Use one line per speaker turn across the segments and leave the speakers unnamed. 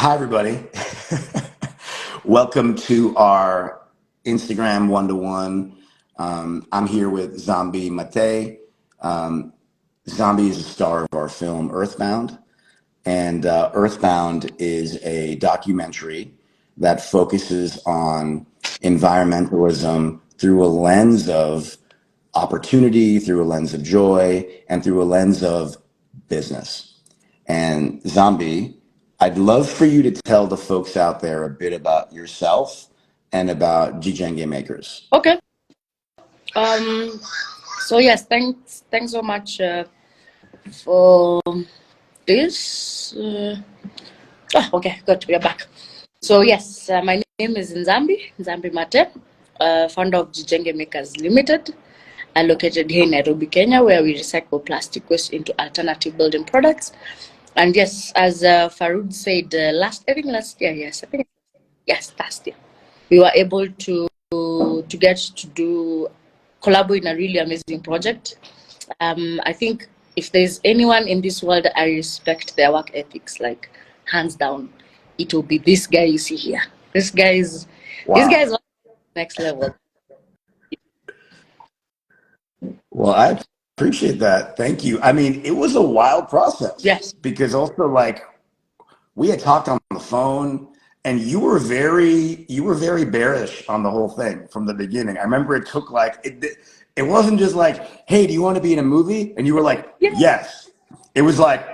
Hi, everybody. Welcome to our Instagram one-to-one. I'm here with Nzambi Matee. Nzambi is the star of our film Earthbound, and Earthbound is a documentary that focuses on environmentalism through a lens of opportunity, through a lens of joy, and through a lens of business. And Zombie, I'd love for you to tell the folks out there a bit about yourself and about Jijenge Makers.
Okay. So yes, thanks so much for this. Okay, good. We are back. So yes, my name is Nzambi Matee, founder of Jijenge Makers Limited, located here in Nairobi, Kenya, where we recycle plastic waste into alternative building products. And yes, as Farhoud said last year, last year, we were able to get to do collaborate in a really amazing project. I think if there's anyone in this world that I respect their work ethics, like hands down, it will be this guy you see here. This guy is next level.
Well, I appreciate that. Thank you. I mean, it was a wild process.
Yes.
Because also, like, we had talked on the phone, and you were very bearish on the whole thing from the beginning. I remember it took like it wasn't just like, hey, do you want to be in a movie? And you were like, yes. It was like,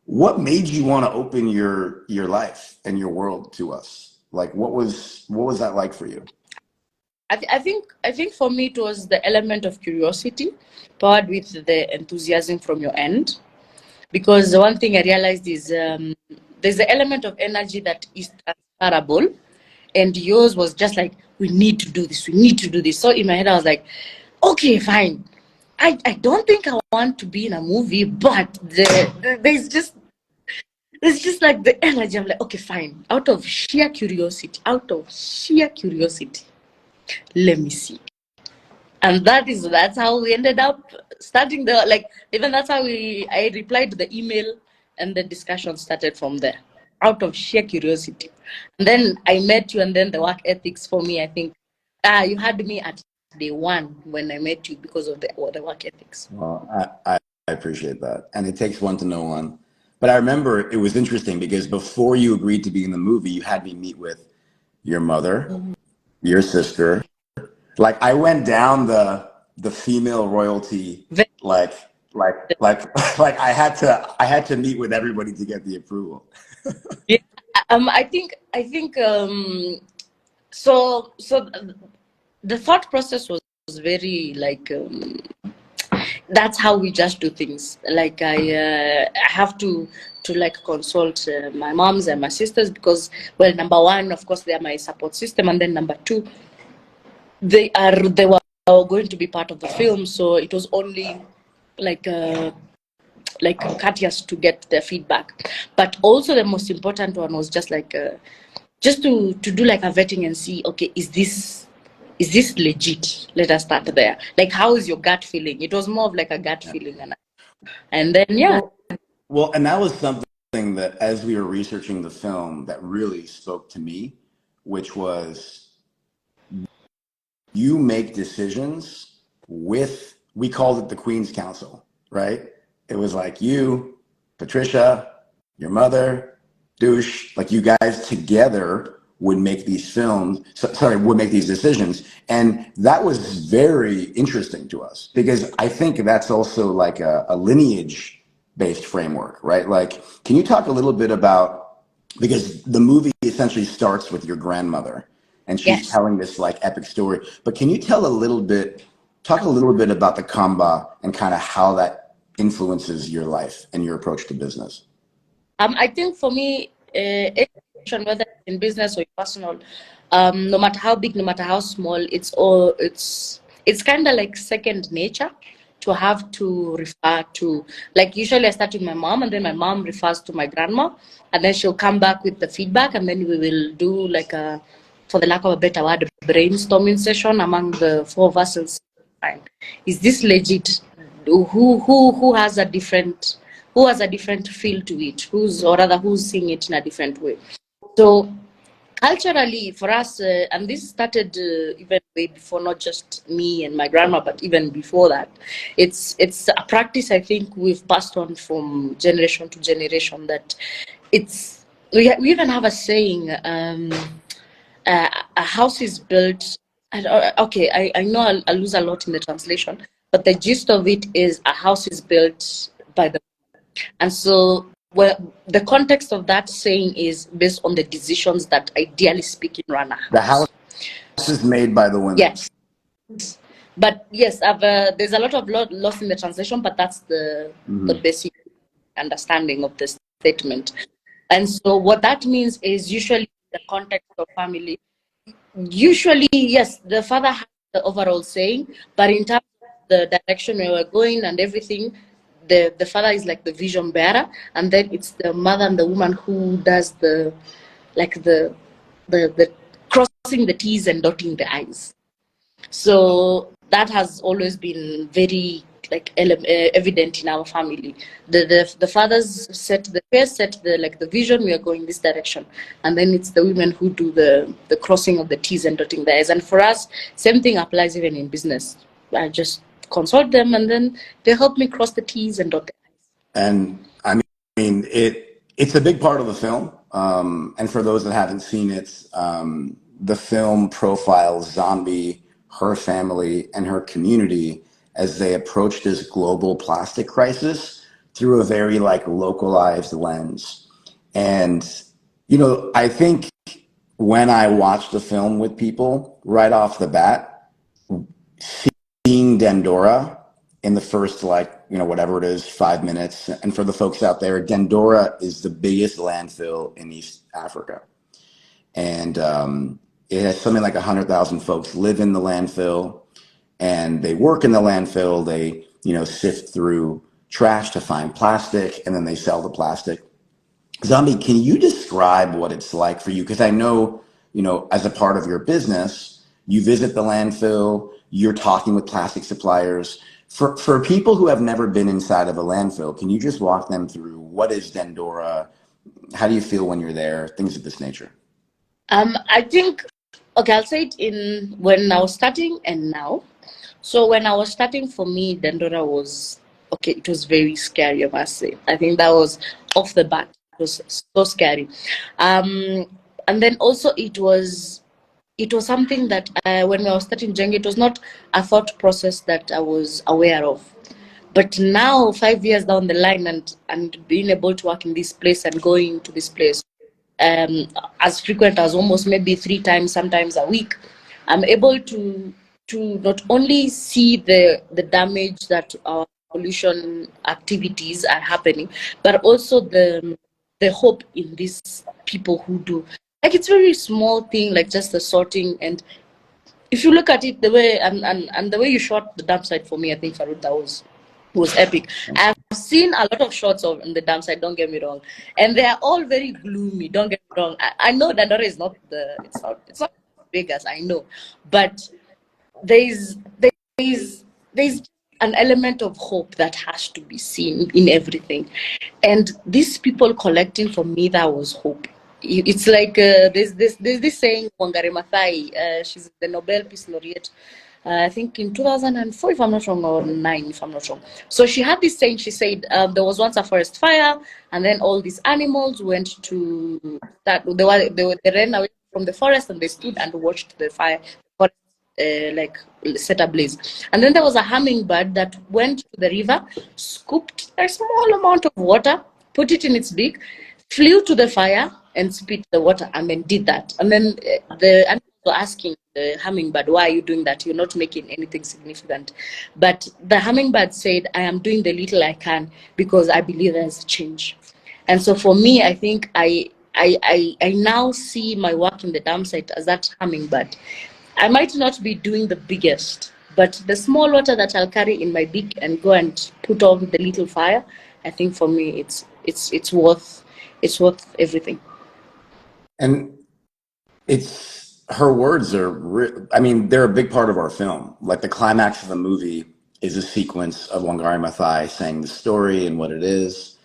What made you want to open your life and your world to us? Like, what was that like for you?
I think for me it was the element of curiosity paired with the enthusiasm from your end, because the one thing I realized is there's the element of energy that is transferable, and yours was just like, we need to do this. So in my head I was like, okay, fine. I don't think I want to be in a movie, but there's just like the energy. I'm like, okay, fine. Out of sheer curiosity, let me see. And that's how we ended up starting that's how I replied to the email, and the discussion started from there, out of sheer curiosity. And then I met you, and then the work ethics for me, I think you had me at day one when I met you because of the work ethics.
Well, I appreciate that. And it takes one to know one. But I remember it was interesting because before you agreed to be in the movie, you had me meet with your mother, your sister. Like, I went down the female royalty, like I had to meet with everybody to get the approval.
Yeah. I think so the thought process was very like that's how we just do things. Like I have to like consult my moms and my sisters, because, well, number one, of course, they are my support system, and then number two, they were going to be part of the film, so it was only like courteous to get their feedback. But also the most important one was just like just to do like a vetting and see, okay, is this legit? Let us start there. Like, how is your gut feeling? It was more of like a gut feeling, and then
Well, and that was something that, as we were researching the film, that really spoke to me, which was you make decisions with, we called it the Queen's Council, right? It was like you, Patricia, your mother, Douche, like you guys together would make these would make these decisions. And that was very interesting to us, because I think that's also like a lineage based framework, right? Like, can you talk a little bit about, because the movie essentially starts with your grandmother and she's telling this like epic story, but can you talk a little bit about the Kamba and kind of how that influences your life and your approach to business?
I think for me, whether in business or personal, no matter how big, no matter how small, it's kind of like second nature to have to refer to. Like, usually I start with my mom, and then my mom refers to my grandma, and then she'll come back with the feedback, and then we will do like a for the lack of a better word, brainstorming session among the four of us and say, fine, is this legit? Who has a different feel to it? Who's seeing it in a different way? So culturally, for us, and this started even way before, not just me and my grandma, but even before that, it's a practice I think we've passed on from generation to generation. That we even have a saying. A house is built. Okay, I know I'll lose a lot in the translation, but the gist of it is a house is built by the. And so, well, the context of that saying is based on the decisions that, ideally speaking, run a
The
house.
house is made by the women.
Yes, but yes, there's a lot of loss in the translation, but that's the basic understanding of the statement. And so, what that means is usually the context of family. Usually, yes, the father has the overall saying, but in terms of the direction we were going and everything, the father is like the vision bearer, and then it's the mother and the woman who does the crossing the T's and dotting the I's. So that has always been very like evident in our family. The fathers set the pace, set the vision. We are going this direction, and then it's the women who do the crossing of the T's and dotting the I's. And for us, same thing applies even in business. I just consult them, and then they help me cross the T's and dot the I's.
And I mean, it's a big part of the film. And for those that haven't seen it, the film profiles Nzambi, her family, and her community as they approach this global plastic crisis through a very like localized lens. And, you know, I think when I watch the film with people right off the bat, seeing Dendora in the first, like, you know, whatever it is, 5 minutes. And for the folks out there, Dendora is the biggest landfill in East Africa. And it has something like 100,000 folks live in the landfill, and they work in the landfill. They, you know, sift through trash to find plastic, and then they sell the plastic. Nzambi, can you describe what it's like for you? Because I know, you know, as a part of your business, you visit the landfill, you're talking with plastic suppliers. For people who have never been inside of a landfill, can you just walk them through what is Dendora? How do you feel when you're there? Things of this nature.
I think, okay, I'll say it in when I was starting and now. So when I was starting, for me, Dendora was, okay, it was very scary, I must say. I think that was off the bat. It was so scary. And then also it was something that when I was starting Jenga, it was not a thought process that I was aware of. But now, 5 years down the line, and being able to work in this place and going to this place as frequent as almost maybe 3 times, sometimes a week, I'm able to not only see the damage that our pollution activities are happening, but also the hope in these people who do. Like, it's very small thing, like just the sorting. And if you look at it, the way and the way you shot the dump site, for me, I think, Farhoud, that was epic. I've seen a lot of shots of on the dump site, don't get me wrong, and they are all very gloomy. Don't get me wrong. I know that Dora is not it's not as big as I know, but there's an element of hope that has to be seen in everything. And these people collecting, for me, that was hope. It's like there's this saying, Wangari Maathai, she's the Nobel Peace Laureate, I think in 2004, if I'm not wrong, or 9, if I'm not wrong. So she had this saying, she said, there was once a forest fire, and then all these animals went to that, they ran away from the forest, and they stood and watched the fire, like set ablaze. And then there was a hummingbird that went to the river, scooped a small amount of water, put it in its beak, flew to the fire and spit the water, and then did that. And then the animals were asking the hummingbird, why are you doing that? You're not making anything significant. But the hummingbird said, I am doing the little I can because I believe there's a change. And so for me, I think I now see my work in the dam site as that hummingbird. I might not be doing the biggest, but the small water that I'll carry in my beak and go and put on the little fire, I think for me it's worth everything.
And it's her words are, I mean, they're a big part of our film. Like the climax of the movie is a sequence of Wangari Maathai saying the story and what it is.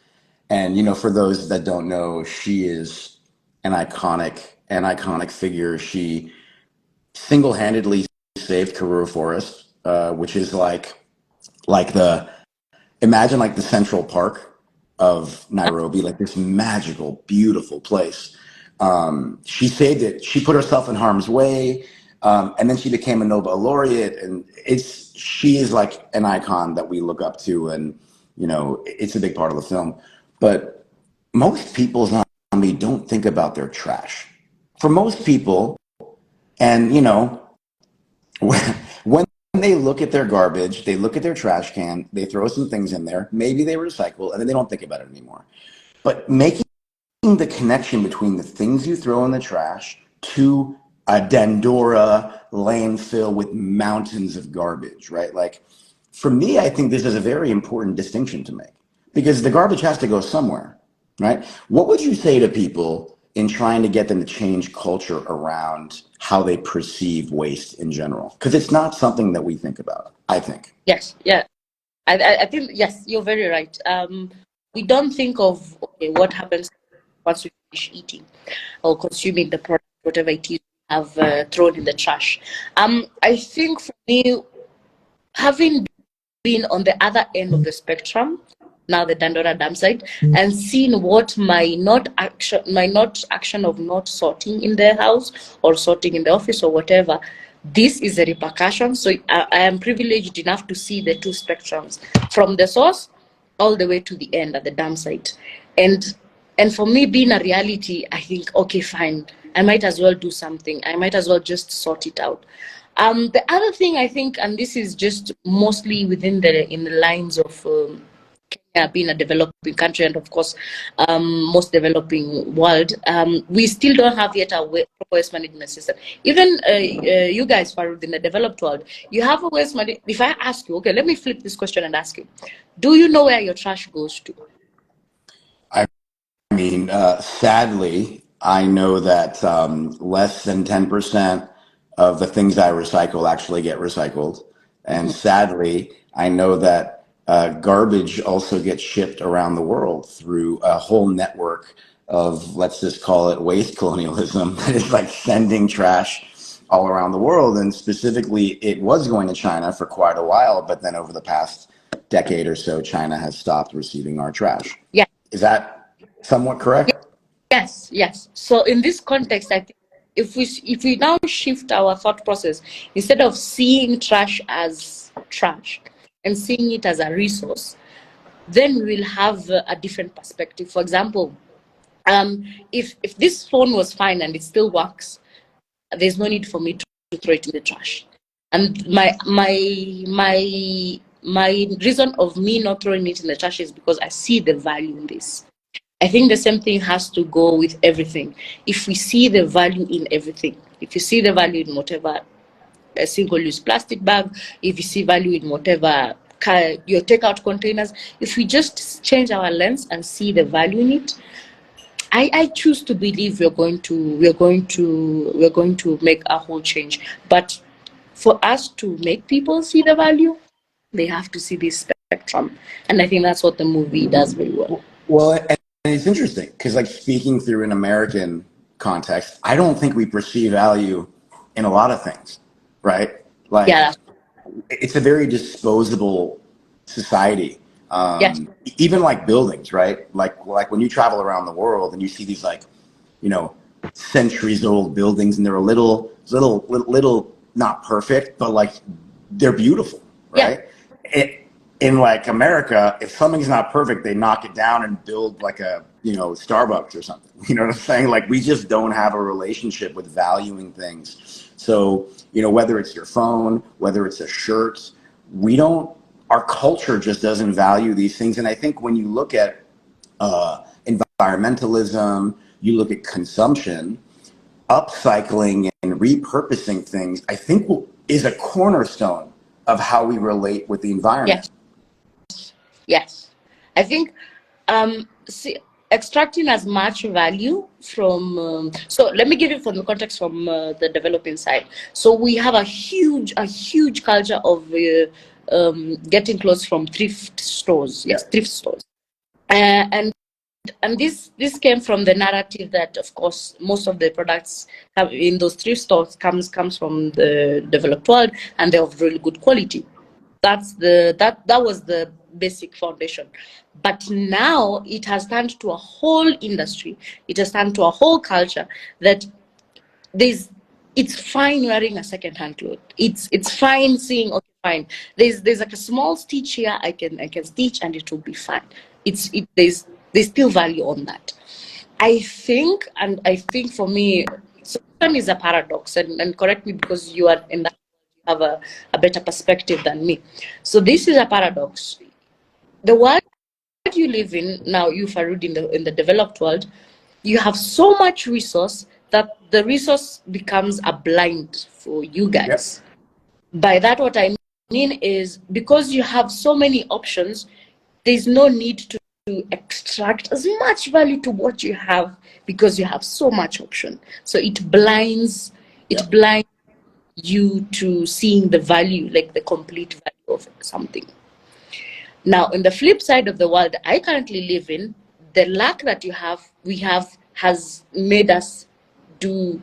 And, you know, for those that don't know, she is an iconic figure. She single-handedly saved Karura Forest, which is like the imagine like the Central Park of Nairobi, like this magical, beautiful place. She saved it. She put herself in harm's way, and then she became a Nobel laureate. And she is like an icon that we look up to, and you know, it's a big part of the film. But most people, Zombie, don't think about their trash. For most people, and you know, when they look at their garbage, they look at their trash can, they throw some things in there, maybe they recycle, and then they don't think about it anymore. But making the connection between the things you throw in the trash to a Dandora landfill with mountains of garbage, right? Like, for me, I think this is a very important distinction to make because the garbage has to go somewhere, right? What would you say to people in trying to get them to change culture around how they perceive waste in general? Because it's not something that we think about, I think.
Yes, yeah. I think, yes, you're very right. We don't think of, okay, what happens once we finish eating or consuming the product, whatever it is we have thrown in the trash. I think for me, having been on the other end of the spectrum, now the Dandora dam site, and seeing what my not action of not sorting in the house or sorting in the office or whatever, this is a repercussion. So I am privileged enough to see the two spectrums from the source all the way to the end at the dam site. And for me, being a reality, I think, okay, fine, I might as well do something. I might as well just sort it out. The other thing I think, and this is just mostly in the lines of Kenya being a developing country, and of course, most developing world, we still don't have yet a proper waste management system. Even you guys, Farhoud, in the developed world, you have a waste management. If I ask you, okay, let me flip this question and ask you, do you know where your trash goes to?
I mean, sadly, I know that less than 10% of the things I recycle actually get recycled. And sadly, I know that garbage also gets shipped around the world through a whole network of, let's just call it waste colonialism, that is like sending trash all around the world. And specifically, it was going to China for quite a while, but then over the past decade or so, China has stopped receiving our trash.
Yeah.
Is that somewhat correct?
Yes, yes. So in this context, I think if we now shift our thought process, instead of seeing trash as trash and seeing it as a resource, then we'll have a different perspective. For example, if this phone was fine and it still works, there's no need for me to throw it in the trash. And my reason of me not throwing it in the trash is because I see the value in this. I think the same thing has to go with everything. If we see the value in everything, if you see the value in whatever a single-use plastic bag, if you see value in whatever your takeout containers, if we just change our lens and see the value in it, I choose to believe we're going to make a whole change. But for us to make people see the value, they have to see this spectrum, and I think that's what the movie does very well.
Well, and it's interesting because, like, speaking through an American context, I don't think we perceive value in a lot of things, right? Like,
Yeah,
it's a very disposable society.
yes,
Even like buildings, right? Like when you travel around the world and you see these like, you know, centuries old buildings, and they're a little not perfect, but like they're beautiful,
yeah,
right? In like America, if something's not perfect, they knock it down and build like a, you know, Starbucks or something. You know what I'm saying? Like, we just don't have a relationship with valuing things. So, you know, whether it's your phone, whether it's a shirt, we don't, our culture just doesn't value these things. And I think when you look at environmentalism, you look at consumption, upcycling and repurposing things, I think is a cornerstone of how we relate with the environment.
yes, yes. I think, see, extracting as much value from so let me give you from the context from the developing side. So we have a huge culture of getting clothes from thrift stores. Yes, thrift stores. And this came from the narrative that, of course, most of the products in those thrift stores comes from the developed world, and they're of really good quality. That was the basic foundation. But now it has turned to a whole industry. It has turned to a whole culture that it's fine wearing a second-hand cloth. It's fine seeing, okay, fine. There's like a small stitch here. I can stitch and it will be fine. There's still value on that. I think for me, so one is a paradox, and correct me because you are in that, you have a better perspective than me. So this is a paradox. The world you live in now, you Farhoud, in the developed world, you have so much resource that the resource becomes a blind for you guys. Yep. By that, what I mean is, because you have so many options, there's no need to extract as much value to what you have, because you have so much option. So it blinds you to seeing the value, like the complete value of something. Now, on the flip side of the world I currently live in, the lack that we have has made us do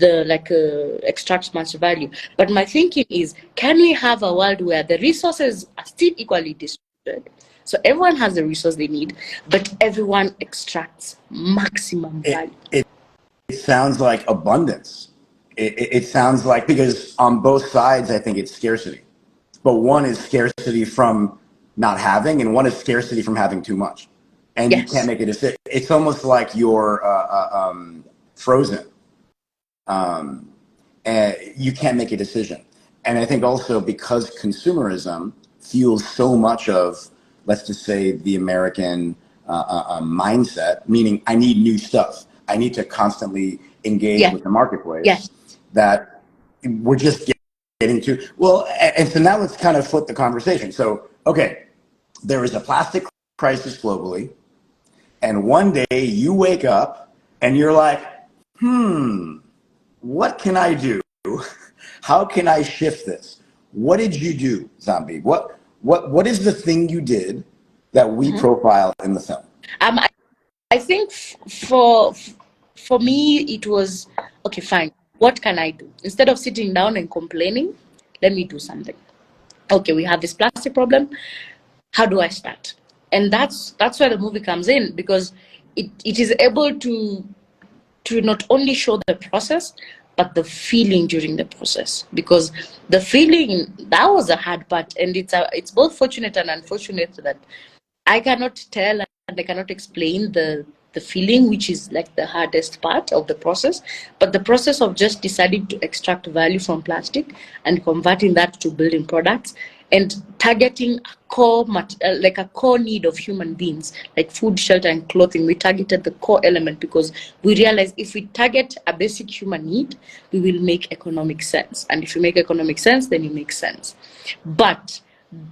extract much value. But my thinking is, can we have a world where the resources are still equally distributed? So everyone has the resource they need, but everyone extracts maximum value.
It sounds like abundance. It sounds like, because on both sides, I think it's scarcity. But one is scarcity from not having, and one is scarcity from having too much. And yes, you can't make a decision. It's almost like you're frozen. And you can't make a decision. And I think also because consumerism fuels so much of, let's just say, the American mindset, meaning I need new stuff. I need to constantly engage with the marketplace, that we're just getting to, well, and so now let's kind of flip the conversation. So, okay, there is a plastic crisis globally, and one day you wake up and you're like, what can I do? How can I shift this? What did you do, Nzambi? What is the thing you did that we profile in the film?
I think for me it was, okay, fine. What can I do? Instead of sitting down and complaining, let me do something. Okay, we have this plastic problem. How do I start? And that's where the movie comes in, because it is able to not only show the process, but the feeling during the process. Because the feeling, that was the hard part, and it's both fortunate and unfortunate that I cannot tell and I cannot explain the feeling, which is like the hardest part of the process. But the process of just deciding to extract value from plastic and converting that to building products and targeting a core need of human beings, like food, shelter, and clothing. We targeted the core element because we realized if we target a basic human need, we will make economic sense. And if you make economic sense, then you make sense. But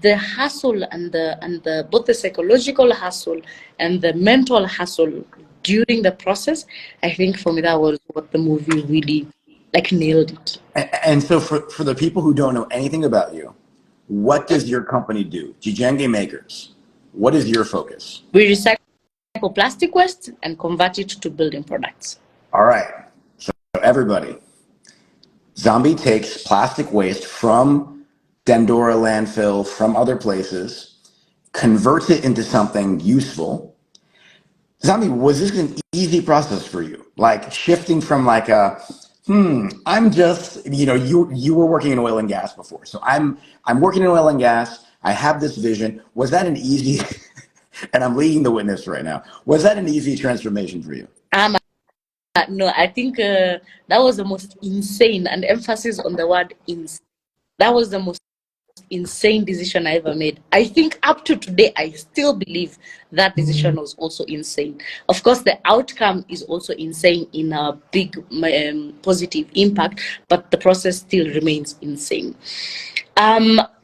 the hassle and the both the psychological hassle and the mental hassle during the process, I think for me that was what the movie really nailed it.
And so for the people who don't know anything about you, what does your company do? Jijenge Makers, what is your focus?
We recycle plastic waste and convert it to building products.
All right, so everybody, Nzambi takes plastic waste from Dandora landfill, from other places, converts it into something useful. Nzambi, was this an easy process for you? Like shifting from like I'm just, you were working in oil and gas before. So I'm working in oil and gas. I have this vision. Was that an easy, and I'm leading the witness right now, was that an easy transformation for you?
No, I think that was the most insane, and emphasis on the word insane. That was the most insane decision I ever made. I think up to today, I still believe that decision was also insane. Of course, the outcome is also insane in a big positive impact, but the process still remains insane.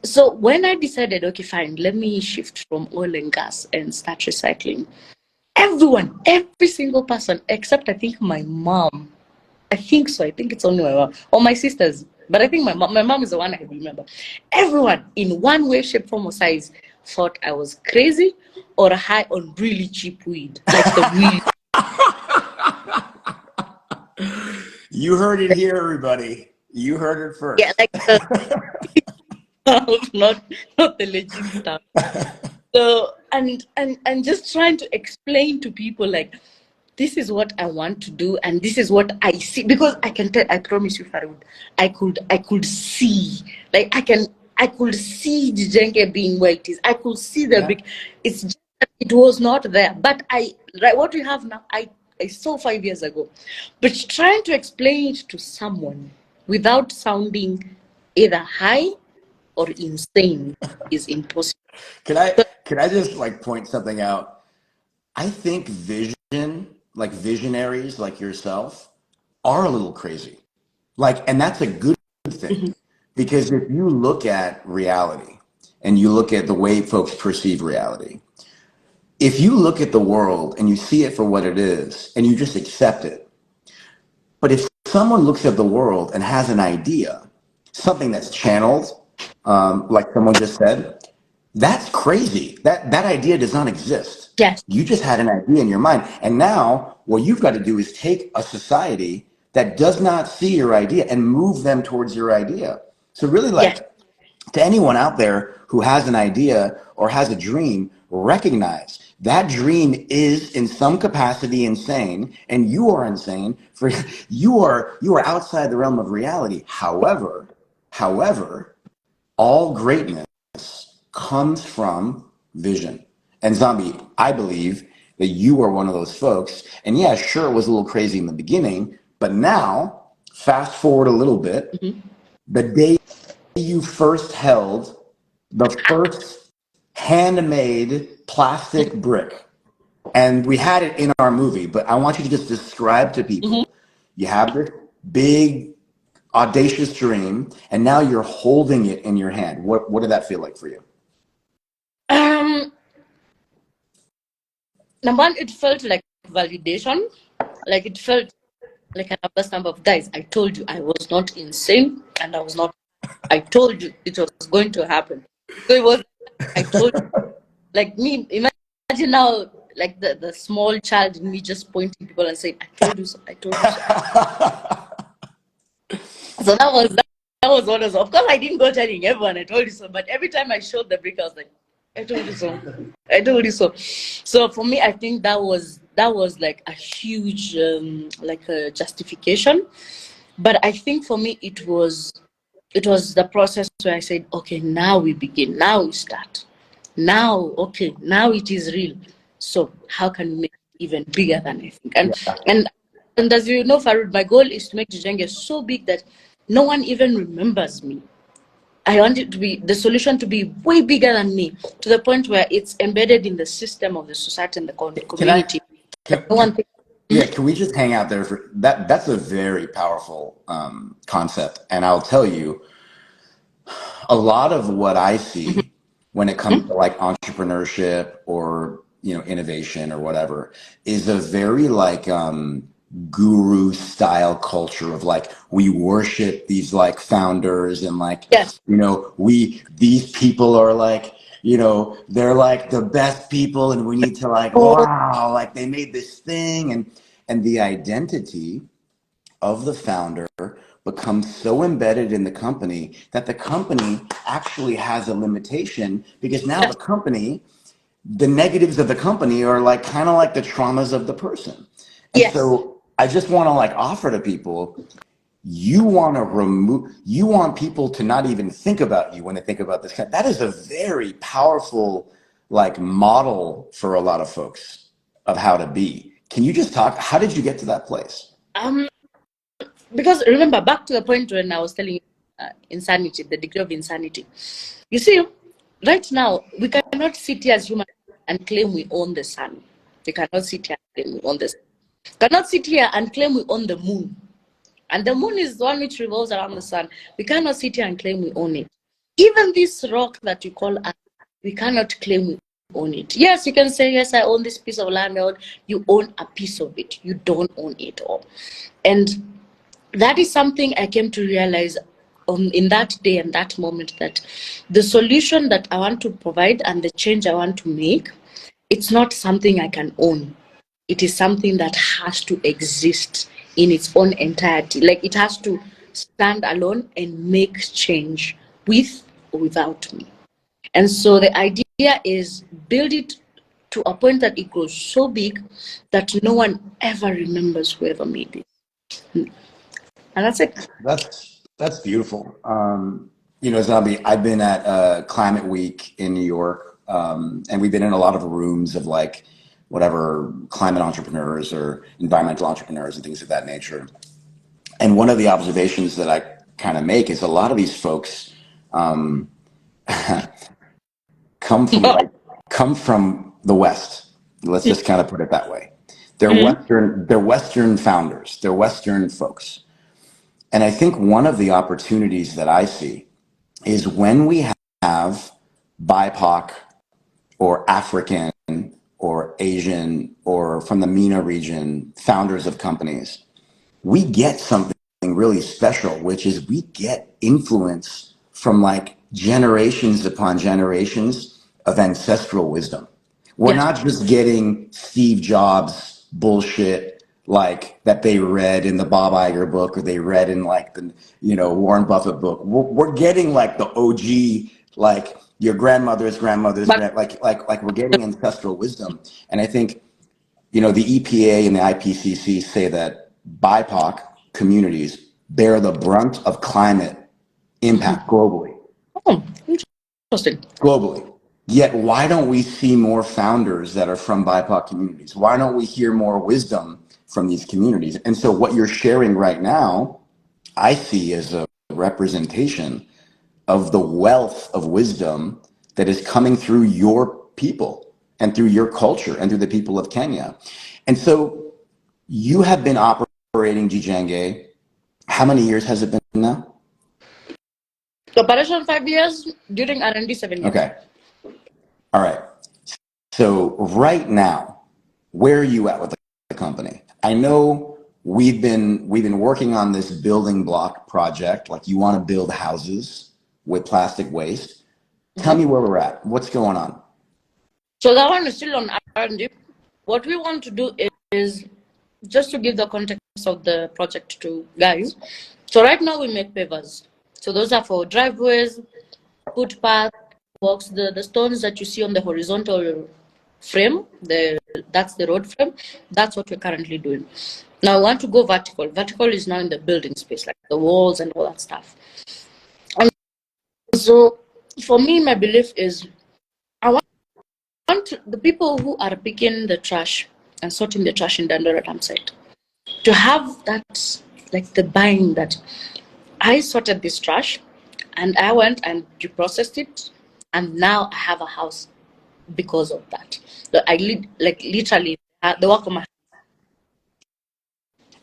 So when I decided, okay, fine, let me shift from oil and gas and start recycling, everyone, every single person, except I think my mom. I think so. I think it's only my mom or my sisters. But I think my mom is the one I remember. Everyone, in one way, shape, form, or size, thought I was crazy or high on really cheap weed, like the really.
You heard it here, everybody. You heard it
Yeah,
first.
like the not the legit stuff. So and just trying to explain to people like this is what I want to do and this is what I see, because I can tell, I promise you, Farhoud, I could see, like I could see the Jenge being where it is. I could see the
Yeah.
big. It's just that it was not there. But what we have now, I saw 5 years ago. But trying to explain it to someone without sounding either high or insane is impossible.
Can I just like point something out? I think like visionaries like yourself, are a little crazy. Like, and that's a good thing because if you look at reality and you look at the way folks perceive reality, if you look at the world and you see it for what it is and you just accept it, but if someone looks at the world and has an idea, something that's channeled, like someone just said, that's crazy. That idea does not exist.
Yes.
You just had an idea in your mind. And now what you've got to do is take a society that does not see your idea and move them towards your idea. So really,
Yes.
like, to anyone out there who has an idea or has a dream, recognize that dream is in some capacity insane, and you are insane for you are outside the realm of reality. However, all greatness comes from vision. And Zombie, I believe that you are one of those folks. And yeah, sure, it was a little crazy in the beginning, but now, fast forward a little bit, the day you first held the first handmade plastic brick, and we had it in our movie, but I want you to just describe to people, you have this big, audacious dream, and now you're holding it in your hand. What did that feel like for you?
Number one, it felt like validation. Like it felt like an upper stamp of guys. I told you I was not insane, and I was not. I told you it was going to happen. So it was. I told you, like me. Imagine now, like the small child in me just pointing people and saying, "I told you so. I told you so." So that was what was. Of course, I didn't go telling everyone. I told you so. But every time I showed the brick, I was like, "I told you so. I told you so." So for me, I think that was like a huge like a justification. But I think for me, it was the process where I said, "Okay, now we begin. Now we start. Now, okay, now it is real. So how can we make it even bigger than I think?"
Yeah.
And as you know, Farhoud, my goal is to make Jijenge so big that no one even remembers me. I want it to be the solution to be way bigger than me, to the point where it's embedded in the system of the society and the
Can I?
community.
Can,
No one thinks,
yeah, can we just hang out there for that? That's a very powerful concept, and I'll tell you, a lot of what I see when it comes to like entrepreneurship or innovation or whatever is a very like guru style culture of like we worship these like founders and like
yes,
these people are like they're like the best people and we need to like
oh,
wow like they made this thing and the identity of the founder becomes so embedded in the company that the company actually has a limitation because now
yes,
the negatives of the company are like kind of like the traumas of the person. And
yes.
so I just want to like offer to people, you want people to not even think about you when they think about this. That is a very powerful like model for a lot of folks of how to be. Can you just talk, how did you get to that place?
Because remember, back to the point when I was telling you insanity, the degree of insanity. You see, right now, we cannot sit here as humans and claim we own the sun. We cannot sit here and claim we own the sun. Cannot sit here and claim we own the moon. And the moon is the one which revolves around the sun. We cannot sit here and claim we own it. Even this rock that you call Earth, we cannot claim we own it. Yes, you can say, yes, I own this piece of land. You own a piece of it. You don't own it all. And that is something I came to realize in that day and that moment, that the solution that I want to provide and the change I want to make, it's not something I can own. It is something that has to exist in its own entirety. Like, it has to stand alone and make change with or without me. And so the idea is build it to a point that it grows so big that no one ever remembers whoever made it. And that's it.
That's beautiful. Zombie, I've been at Climate Week in New York, and we've been in a lot of rooms of like whatever climate entrepreneurs or environmental entrepreneurs and things of that nature. And one of the observations that I kind of make is a lot of these folks come from the West. Let's just kind of put it that way. They're Western founders. They're Western folks. And I think one of the opportunities that I see is when we have BIPOC or African or Asian or from the MENA region founders of companies, we get something really special, which is we get influence from like generations upon generations of ancestral wisdom. We're not just getting Steve Jobs bullshit like that they read in the Bob Iger book or they read in like the Warren Buffett book. We're getting like the OG, like your grandmother's like we're getting ancestral wisdom. And I think the EPA and the IPCC say that BIPOC communities bear the brunt of climate impact globally.
Oh, interesting.
Globally. Yet, why don't we see more founders that are from BIPOC communities? Why don't we hear more wisdom from these communities? And so what you're sharing right now, I see as a representation of the wealth of wisdom that is coming through your people and through your culture and through the people of Kenya. And so you have been operating Jijenge. How many years has it been now?
Operation 5 years, during R&D 7 years.
Okay. All right. So right now, where are you at with the company? I know we've been working on this building block project. Like, you want to build houses with plastic waste. Tell me where we're at. What's going on?
So that one is still on R&D. What we want to do is just to give the context of the project to guys. So right now we make pavers. So those are for driveways, footpath, walks, the stones that you see on the horizontal frame, that's the road frame. That's what we're currently doing. Now I want to go vertical. Vertical is now in the building space, like the walls and all that stuff. And so for me, my belief is I want the people who are picking the trash and sorting the trash in the Dandoratam site to have that, like the buying that I sorted this trash and I went and reprocessed it, and now I have a house because of that. So I literally the work of my.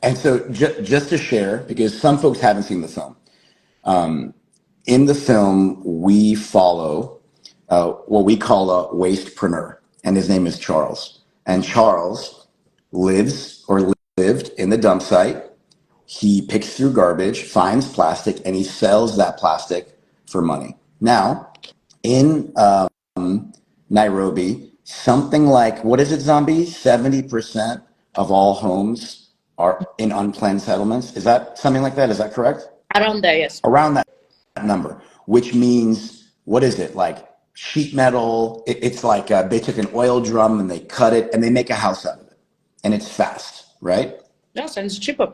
And so just to share, because some folks haven't seen the film, in the film, we follow what we call a wastepreneur, and his name is Charles. And Charles lived in the dump site. He picks through garbage, finds plastic, and he sells that plastic for money. Now, in Nairobi, something like, what is it, Zombie? 70% of all homes are in unplanned settlements. Is that something like that? Is that correct?
Around there, yes.
Around that number, which means, what is it, like sheet metal? It's like they took an oil drum and they cut it and they make a house out of it, and it's fast, right?
Yes, and it's cheaper.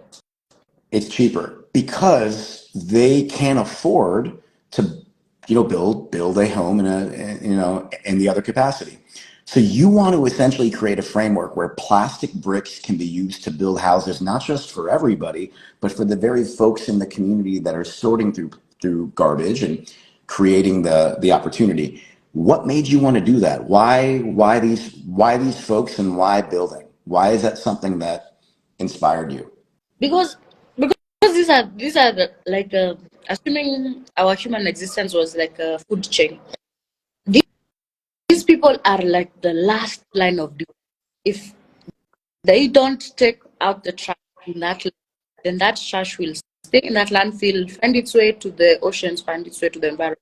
It's cheaper because they can't afford to, build a home in the other capacity. So you want to essentially create a framework where plastic bricks can be used to build houses, not just for everybody, but for the very folks in the community that are sorting through garbage and creating the opportunity. What made you want to do that? Why these folks, and why building? Why is that something that inspired you?
Because these are like assuming our human existence was like a food chain. These people people are like the last line of defense. If they don't take out the trash in that land, then that trash will stay in that landfill, find its way to the oceans, find its way to the environment,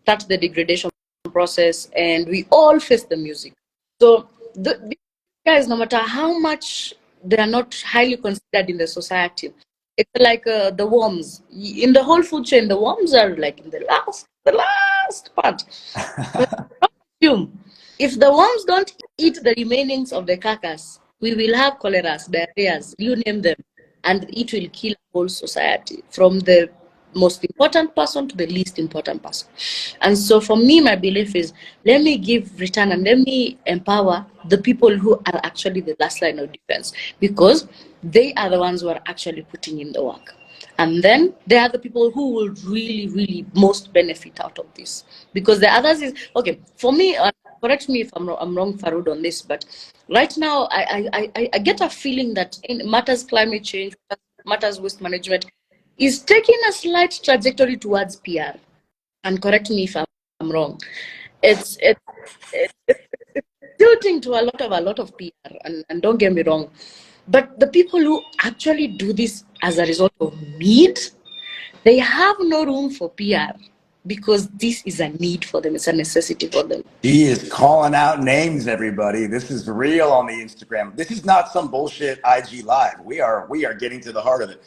start the degradation process, and we all face the music. So these guys, no matter how much they are not highly considered in the society, it's like the worms in the whole food chain. The worms are like in the last part. Assume if the worms don't eat the remainings of the carcass, we will have choleras, diarrheas, you name them, and it will kill whole society from the most important person to the least important person. And so for me, my belief is let me give return and let me empower the people who are actually the last line of defense, because they are the ones who are actually putting in the work. And then there are the people who will really, really most benefit out of this. Because the others is, okay, for me, correct me if I'm wrong, Farhoud, on this, but right now I get a feeling that in matters climate change, matters waste management, is taking a slight trajectory towards PR. And correct me if I'm wrong. It's tilting to a lot of PR, and don't get me wrong. But the people who actually do this as a result of need, they have no room for PR because this is a need for them. It's a necessity for them.
He is calling out names, everybody. This is real on the Instagram. This is not some bullshit IG live. We are getting to the heart of it.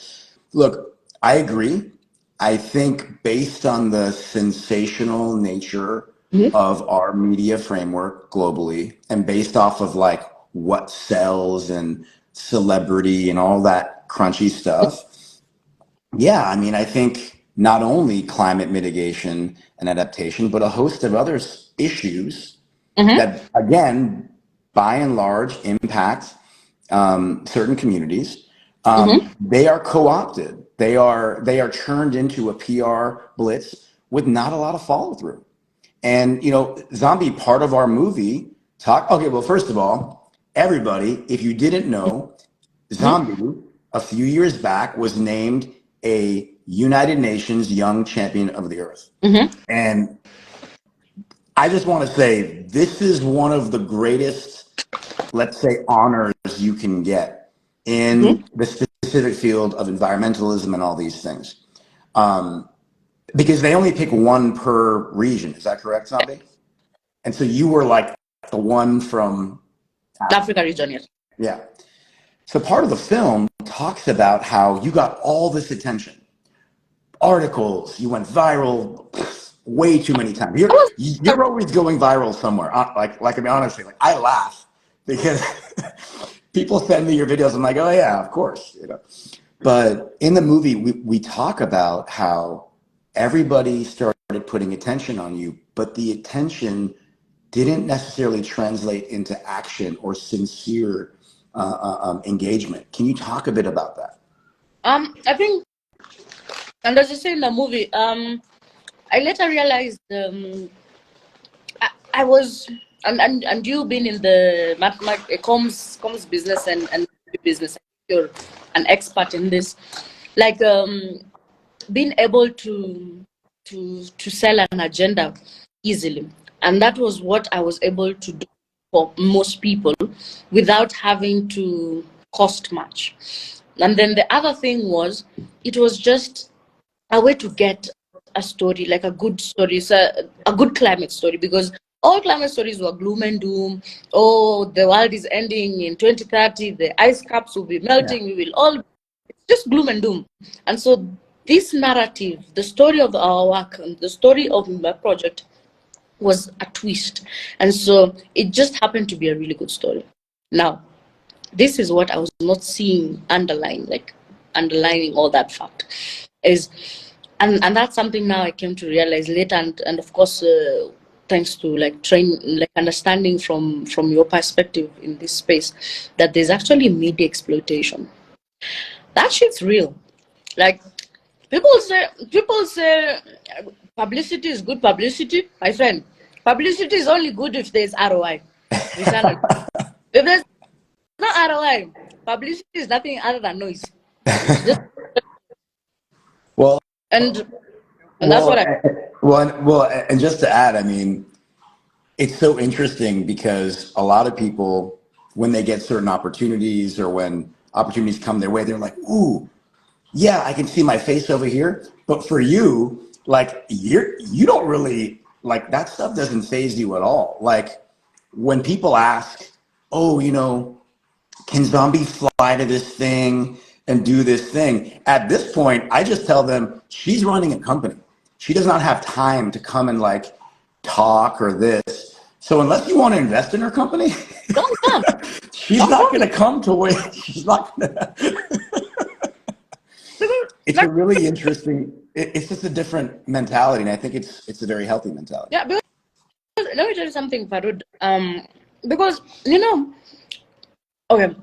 Look, I agree. I think based on the sensational nature of our media framework globally, and based off of like what sells and celebrity and all that crunchy stuff, yeah, I mean, I think not only climate mitigation and adaptation, but a host of other issues that, again, by and large, impact certain communities. They are co-opted. They are turned into a PR blitz with not a lot of follow through. And you know, Zombie, part of our movie talk. Okay, well, first of all, everybody, if you didn't know, Zombie a few years back was named a United Nations Young Champion of the Earth. And I just want to say this is one of the greatest, let's say, honors you can get in the specific field of environmentalism and all these things. Because they only pick one per region. Is that correct, Zombie? And so you were like the one from
Africa region, yes.
Yeah. So part of the film talks about how you got all this attention. Articles, you went viral way too many times. You're always going viral somewhere. Like I mean, honestly, like I laugh because people send me your videos. I'm like, oh yeah, of course, you know. But in the movie, we talk about how everybody started putting attention on you, but the attention didn't necessarily translate into action or sincere engagement. Can you talk a bit about that?
I think, and as you say in the movie, I later realized I was, and you being in the comms business and business, you're an expert in this, like being able to sell an agenda easily, and that was what I was able to do for most people without having to cost much. And then the other thing was, it was just a way to get a story, like a good story, so a good climate story, because all climate stories were gloom and doom. Oh, the world is ending in 2030, the ice caps will be melting, we will all, it's just gloom and doom. And so this narrative, the story of our work, and the story of my project was a twist. And so it just happened to be a really good story. Now, this is what I was not seeing underlining all that fact is, and that's something now I came to realize later, and of course thanks to understanding from your perspective in this space, that there's actually media exploitation. That shit's real. Like people say publicity is good publicity. My friend, publicity is only good if there's ROI. If there's no ROI, publicity is nothing other than noise. It's just
Well,
and that's what I.
and just to add, I mean, it's so interesting because a lot of people, when they get certain opportunities or when opportunities come their way, they're like, ooh, yeah, I can see my face over here. But for you, like you don't really like that stuff doesn't faze you at all. Like when people ask, oh, can Zombie fly to this thing and do this thing? At this point, I just tell them she's running a company. She does not have time to come and like talk or this. So unless you want to invest in her company,
Don't come.
she's
Don't
not
come.
going to come to where she's not going to. It's a
Like,
really interesting. It's just a different mentality, and I think it's a very healthy mentality.
yeah, because let me tell you something, Farhoud. Because okay,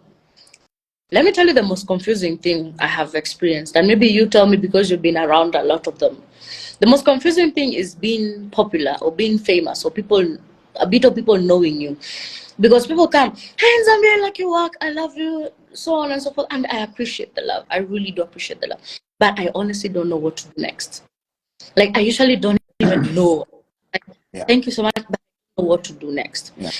let me tell you the most confusing thing I have experienced, and maybe you tell me because you've been around a lot of them. The most confusing thing is being popular or being famous or a bit of people knowing you. Because people come, hey, Nzambi, I like your work, I love you, so on and so forth. And I appreciate the love. I really do appreciate the love. But I honestly don't know what to do next. Like, I usually don't even know. Like,
Yeah.
thank you so much, but I don't know what to do next.
Yeah.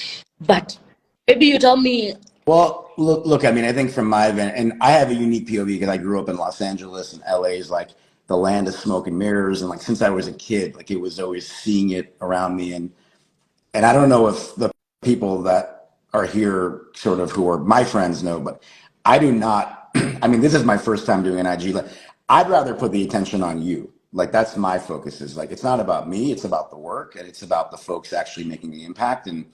But maybe you tell me.
Well, look. I mean, I think from my event, and I have a unique POV because I grew up in Los Angeles, and LA is like the land of smoke and mirrors, and like since I was a kid, like it was always seeing it around me, and I don't know if the people that are here, sort of who are my friends, know, but I do not. I mean, this is my first time doing an IG. Like, I'd rather put the attention on you. Like that's my focus. Is like it's not about me. It's about the work, and it's about the folks actually making the impact. And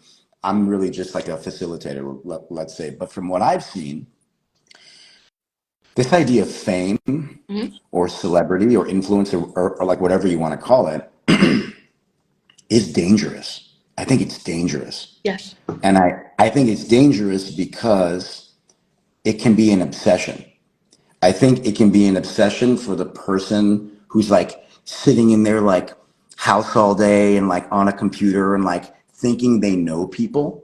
I'm really just like a facilitator, let's say. But from what I've seen, this idea of fame or celebrity or influence or like whatever you want to call it is dangerous. I think it's dangerous.
Yes.
And I think it's dangerous because it can be an obsession. I think it can be an obsession for the person who's like sitting in their like house all day and like on a computer and like thinking they know people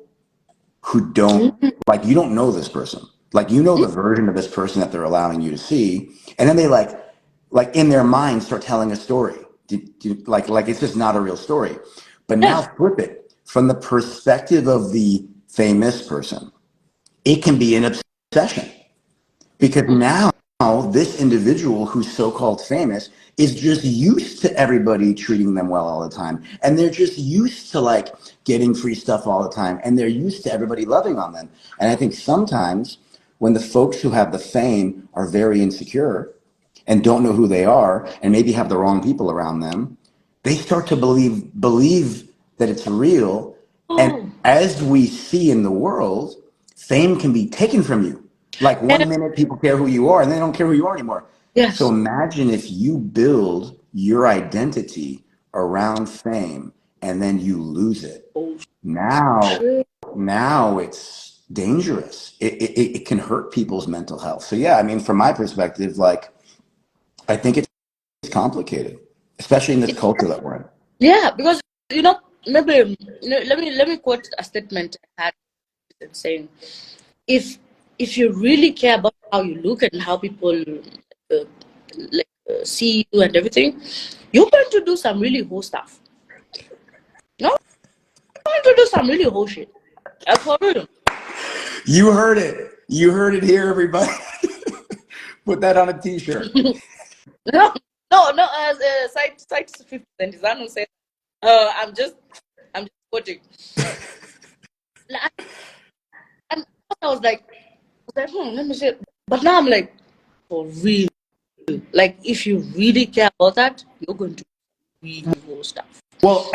who don't, like, you don't know this person. Like, you know the version of this person that they're allowing you to see. And then they like in their mind start telling a story. Like it's just not a real story. But now
Yes.
flip it from the perspective of the famous person. It can be an obsession because now this individual who's so-called famous is just used to everybody treating them well all the time. And they're just used to like getting free stuff all the time. And they're used to everybody loving on them. And I think sometimes when the folks who have the fame are very insecure and don't know who they are and maybe have the wrong people around them, they start to believe that it's real. And as we see in the world, fame can be taken from you. Like one minute people care who you are and they don't care who you are anymore.
Yes.
So imagine if you build your identity around fame and then you lose it. Now it's dangerous. It can hurt people's mental health. So yeah, I mean, from my perspective, like I think it's complicated, especially in this culture that we're in.
Yeah, because maybe let me quote a statement I had saying, if you really care about how you look and how people see you and everything, you're going to do some really whole stuff. No, you're going to do some really whole shit. For real.
You heard it. You heard it here, everybody. Put that on a T-shirt.
No. Site 50 Zanu said, I'm just quoting. And I was like, let me see. But now I'm like, for real. Like, if you really care about that, you're going to really whole stuff.
Well,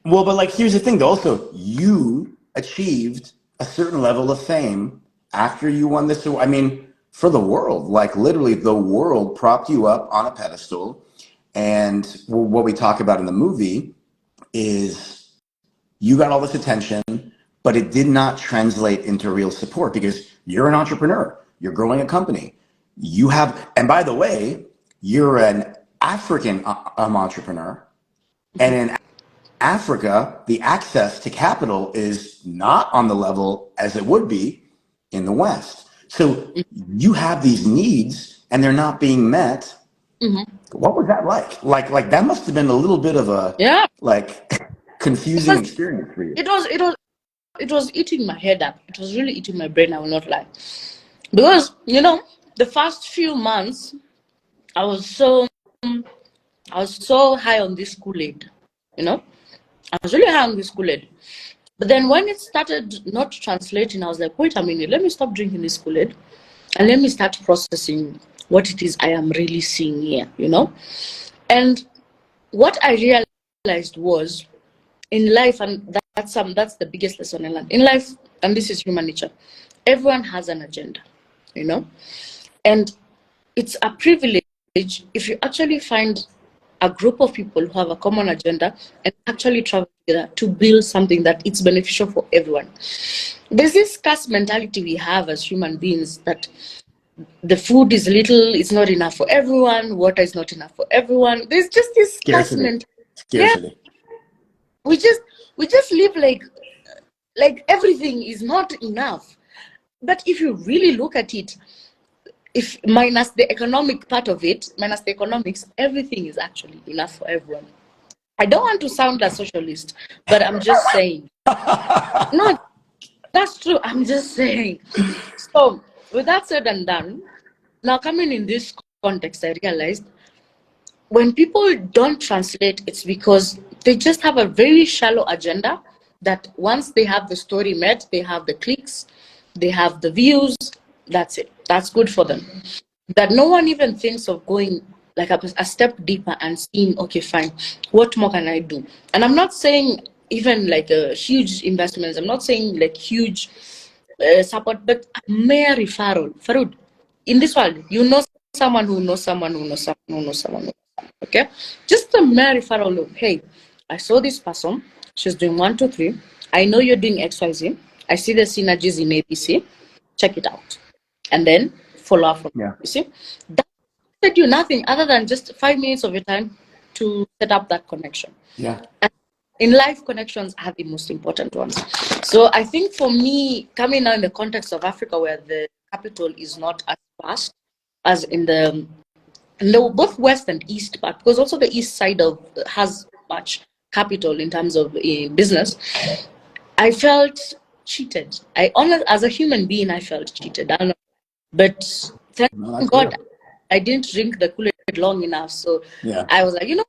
but like, here's the thing though. Also, you achieved a certain level of fame after you won this. I mean, for the world, like literally the world propped you up on a pedestal. And what we talk about in the movie is you got all this attention, but it did not translate into real support because you're an entrepreneur. You're growing a company. You have, and by the way, you're an African entrepreneur. And in Africa, the access to capital is not on the level as it would be in the West. So you have these needs and they're not being met. What was that like? Like that must have been a little bit of a like confusing experience for you.
It was eating my head up. It was really eating my brain, I will not lie. Because, you know, the first few months, I was so high on this Kool-Aid, you know. I was really high on this Kool-Aid. But then when it started not translating, I was like, wait a minute, let me stop drinking this Kool-Aid and let me start processing what it is I am really seeing here, you know. And what I realized was, in life, and that's the biggest lesson I learned in life, and this is human nature. Everyone has an agenda, you know, and it's a privilege if you actually find a group of people who have a common agenda and actually travel together to build something that it's beneficial for everyone. There's this scarce mentality we have as human beings that the food is little, it's not enough for everyone, water is not enough for everyone. There's just this scarce mentality.
Scarcity.
We just live like everything is not enough. But if you really look at it, if minus the economic part of it, minus the economics, everything is actually enough for everyone. I don't want to sound a socialist, but I'm just saying. No, that's true. I'm just saying. So, with that said and done, now coming in this context, I realized when people don't translate, it's because they just have a very shallow agenda that once they have the story met, they have the clicks, they have the views, that's it. That's good for them. That no one even thinks of going like a step deeper and seeing, okay, fine, what more can I do? And I'm not saying even like huge investments, I'm not saying like huge support, but mere referral. Farhoud, in this world, you know someone who knows someone who knows someone who knows someone. Okay, just a mere referral of, hey, I saw this person, she's doing 1, 2, 3. I know you're doing XYZ. I see the synergies in ABC. Check it out, and then follow up from.
Yeah.
You see, that said you nothing other than just 5 minutes of your time to set up that connection.
Yeah.
And in life, connections are the most important ones. So I think for me, coming now in the context of Africa, where the capital is not as vast as in the both west and east part, because also the east side of has much capital in terms of business, I felt cheated. As a human being, I felt cheated. I don't know. But thank God, I didn't drink the Kool-Aid long enough. So
Yeah.
I was like, you know,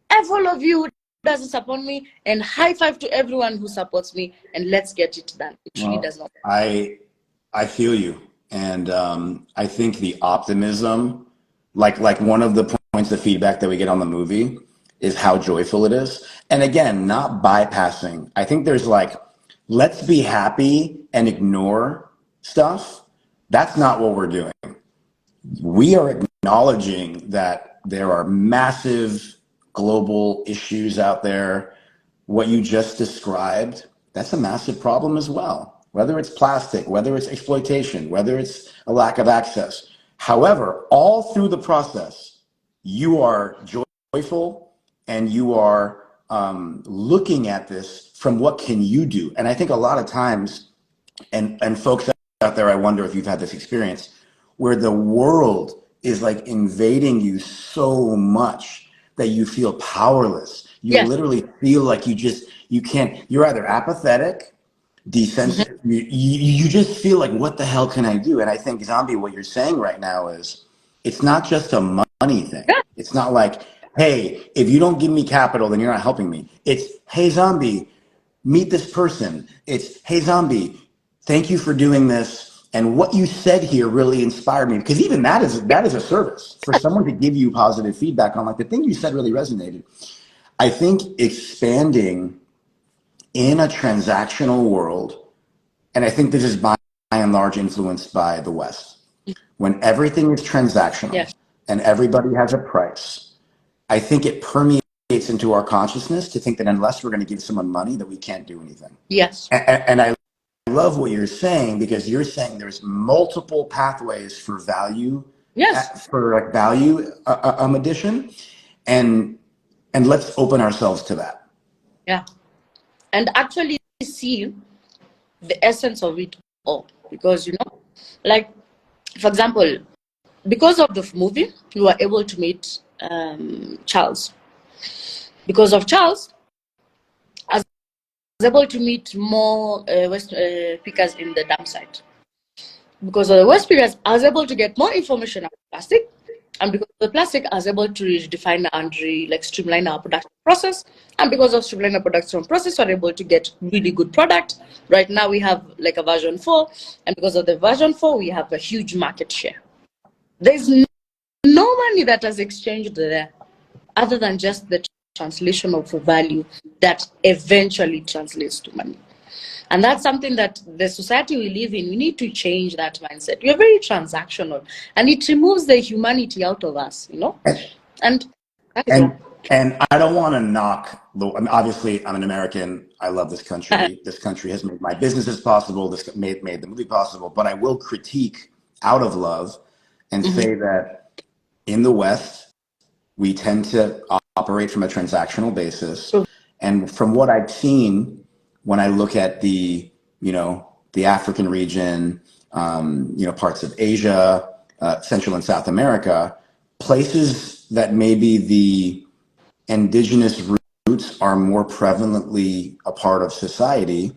F all of you who doesn't support me, and high five to everyone who supports me, and let's get it done. It really does not.
I feel you, and I think the optimism, like one of the points of feedback that we get on the movie, is how joyful it is. And again, not bypassing. I think there's like, let's be happy and ignore stuff. That's not what we're doing. We are acknowledging that there are massive global issues out there. What you just described, that's a massive problem as well. Whether it's plastic, whether it's exploitation, whether it's a lack of access. However, all through the process, you are joyful and you are looking at this from what can you do. And I think a lot of times, and folks out there, I wonder if you've had this experience, where the world is like invading you so much that you feel powerless. You literally feel like you can't, you're either apathetic, desensitive, you just feel like, what the hell can I do? And I think, Nzambi, what you're saying right now is, it's not just a money thing. It's not like, hey, if you don't give me capital, then you're not helping me. It's, hey, Nzambi, meet this person. It's, hey, Nzambi, thank you for doing this. And what you said here really inspired me, because even that is a service for someone to give you positive feedback on, like, the thing you said really resonated. I think expanding in a transactional world, and I think this is by and large influenced by the West, when everything is transactional and everybody has a price, I think it permeates into our consciousness to think that unless we're going to give someone money, that we can't do anything.
Yes.
And I love what you're saying, because you're saying there's multiple pathways for value, for like value addition, and let's open ourselves to that.
Yeah, and actually see the essence of it all, because you know, like, for example, because of the movie, you were able to meet Charles. Because of Charles, as able to meet more waste pickers in the dump site. Because of the waste pickers, I was able to get more information about plastic. And because of the plastic, I was able to redefine and streamline our production process. And because of streamlining the production process, we're able to get really good product. Right now, we have like a version 4. And because of the version 4, we have a huge market share. There's no money that has exchanged there other than just the translation of value that eventually translates to money. And that's something that the society we live in, we need to change that mindset. We're very transactional, and it removes the humanity out of us, you know? And that is all.
And I don't want to knock I mean, obviously, I'm an American. I love this country. This country has made my businesses possible. This made the movie possible. But I will critique out of love and say that in the West, we tend to operate from a transactional basis. And from what I've seen, when I look at the African region, parts of Asia, Central and South America, places that maybe the indigenous roots are more prevalently a part of society,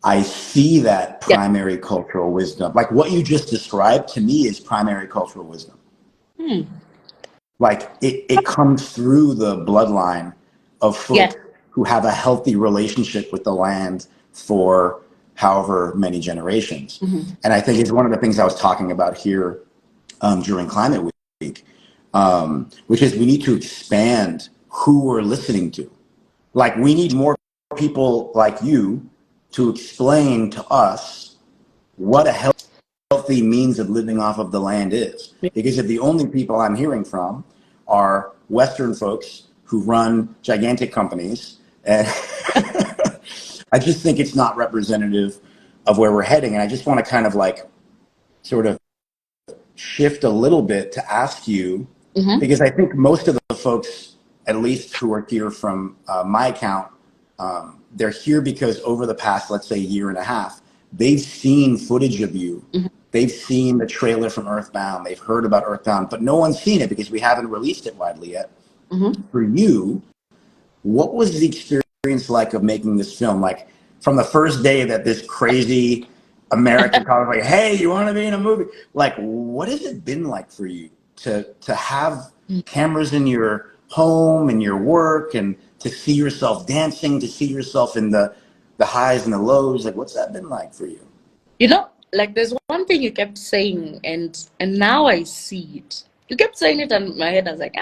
I see that primary cultural wisdom. Like what you just described to me is primary cultural wisdom. Like it comes through the bloodline of folks who have a healthy relationship with the land for however many generations. And I think it's one of the things I was talking about here during Climate Week, which is we need to expand who we're listening to. Like we need more people like you to explain to us what a healthy means of living off of the land is. Because if the only people I'm hearing from are Western folks who run gigantic companies, and I just think it's not representative of where we're heading. And I just want to kind of like sort of shift a little bit to ask you, because I think most of the folks, at least who are here from my account, they're here because over the past, let's say, year and a half, they've seen footage of you. They've seen the trailer from Earthbound. They've heard about Earthbound, but no one's seen it because we haven't released it widely yet. For you, what was the experience like of making this film? Like from the first day that this crazy American called like, hey, you want to be in a movie? Like, what has it been like for you to have cameras in your home and your work and to see yourself dancing, to see yourself in the highs and the lows? Like, what's that been like for you?
You know, like there's one thing you kept saying, and now I see it. You kept saying it, and my head I was like,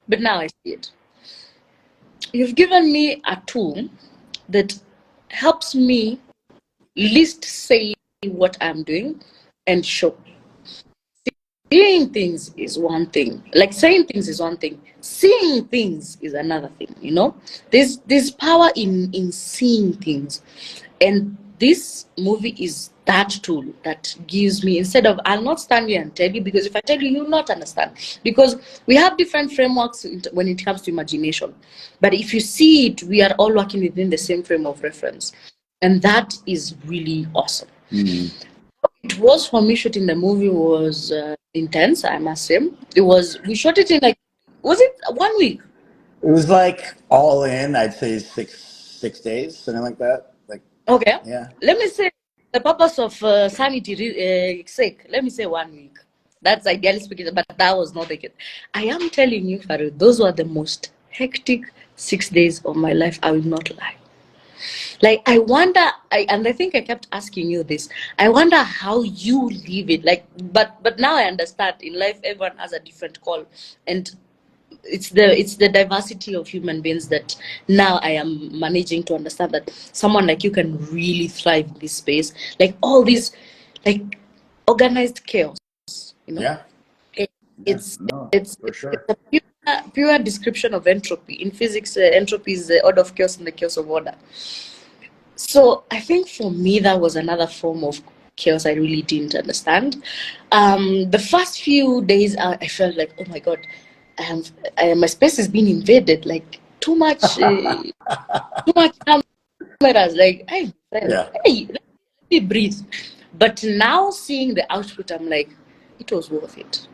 but now I see it. You've given me a tool that helps me least say what I'm doing and show. Seeing things is one thing. Like saying things is one thing. Seeing things is another thing, you know? There's power in seeing things. And this movie is that tool that gives me, instead of, I'll not stand here and tell you, because if I tell you, you'll not understand. Because we have different frameworks when it comes to imagination. But if you see it, we are all working within the same frame of reference. And that is really awesome. It was, for me, shooting the movie was intense, I must say. We shot it in was it 1 week?
It was like all in, I'd say six days, something like that. Like,
okay.
Yeah.
Let me say, the purpose of sanity sake, let me say 1 week. That's ideally speaking, but that was not the case. I am telling you, Farhoud, those were the most hectic 6 days of my life. I will not lie. Like, I wonder, and I think I kept asking you this, I wonder how you live it. Like, but now I understand, in life everyone has a different call, and it's the diversity of human beings that now I am managing to understand that someone like you can really thrive in this space. Like all this, like organized chaos, you know.
Yeah.
It's
No, for sure.
it's a pure description of entropy. In physics, entropy is the order of chaos and the chaos of order. So I think for me, that was another form of chaos I really didn't understand. The first few days, I felt like, oh my God, my space has been invaded. Like too much cameras. Like, hey, friend, hey, let me breathe. But now seeing the output, I'm like, it was worth it.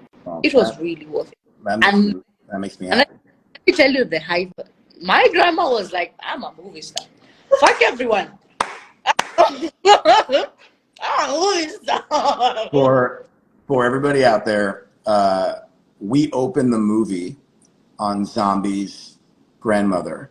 It was really worth it.
That makes me
And
happy.
let me tell you the hype. My grandma was like, I'm a movie star. Fuck everyone. Who is that?
For everybody out there, we open the movie on Nzambi's grandmother,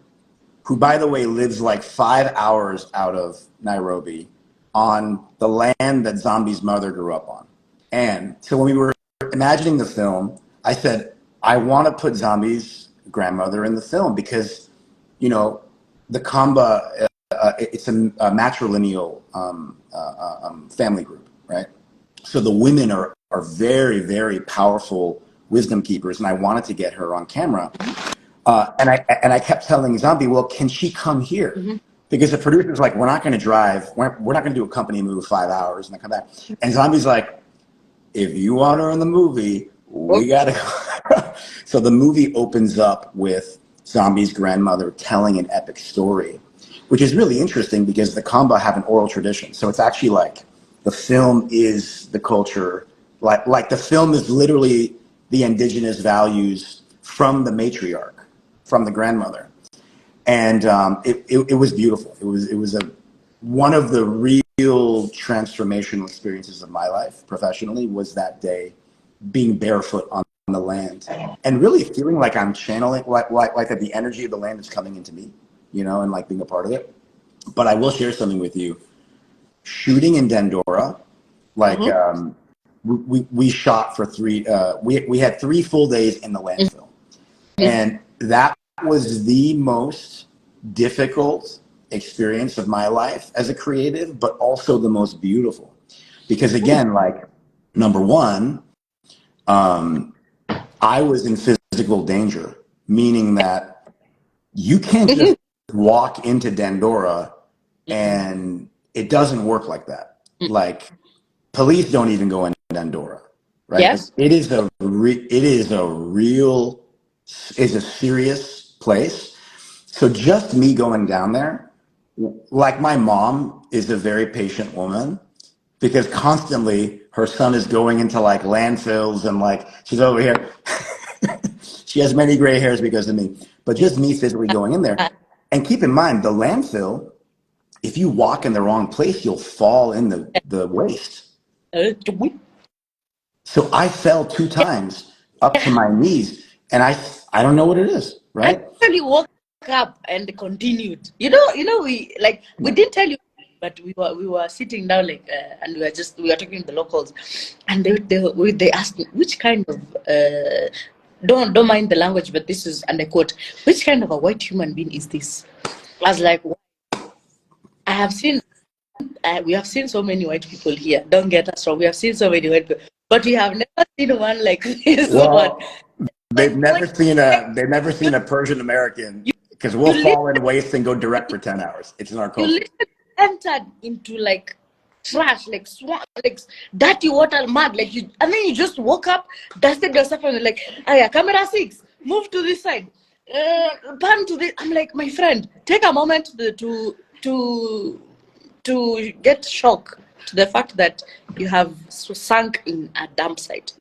who, by the way, lives like 5 hours out of Nairobi on the land that Nzambi's mother grew up on. And so when we were imagining the film, I said, I want to put Nzambi's grandmother in the film because, you know, the Kamba, it's a matrilineal family group, right? So the women are very, very powerful wisdom keepers, and I wanted to get her on camera. And I kept telling Nzambi, well, can she come here?
Mm-hmm.
Because the producer's like, we're not going to drive. We're not going to do a company move 5 hours and then come back. And Nzambi's like, if you want her in the movie, we got to go. So the movie opens up with Nzambi's grandmother telling an epic story, which is really interesting because the Kamba have an oral tradition. So it's actually like the film is the culture. Like the film is literally the indigenous values from the matriarch, from the grandmother. And it was beautiful. It was one of the real transformational experiences of my life professionally was that day being barefoot on the land and really feeling like I'm channeling, like that the energy of the land is coming into me, you know, and like being a part of it. But I will share something with you. Shooting in Dandora, like we shot for we had 3 full days in the landfill. And that was the most difficult experience of my life as a creative, but also the most beautiful. Because again, like, number one, I was in physical danger, meaning that you can't just walk into Dandora and it doesn't work like that. Like, police don't even go in Dandora, right?
Yes.
Like, it is a serious place. So just me going down there, like, my mom is a very patient woman because constantly her son is going into like landfills and like she's over here. She has many gray hairs because of me, but just me physically going in there. And keep in mind, the landfill, if you walk in the wrong place, you'll fall in the waste. So I fell 2 times up to my knees, and I don't know what it is, right?
I actually woke up and continued. We didn't tell you, but we were sitting down and we were talking to the locals, and they asked me which kind of don't mind the language, but this is, and I quote, which kind of a white human being is this? I was like, I have seen. We have seen so many white people here. Don't get us wrong. We have seen so many white people, but we have never seen one like this one.
Well, they've never seen a Persian American because we'll fall in waste and go direct for 10 hours. It's in our
You
culture.
literally entered into like trash, like swamp, like dirty water, mud, like you, and then you just woke up, dusted yourself, and you're like, oh yeah, camera 6, move to this side, pan to this. I'm like, my friend, take a moment to get shock to the fact that you have sunk in a dump site,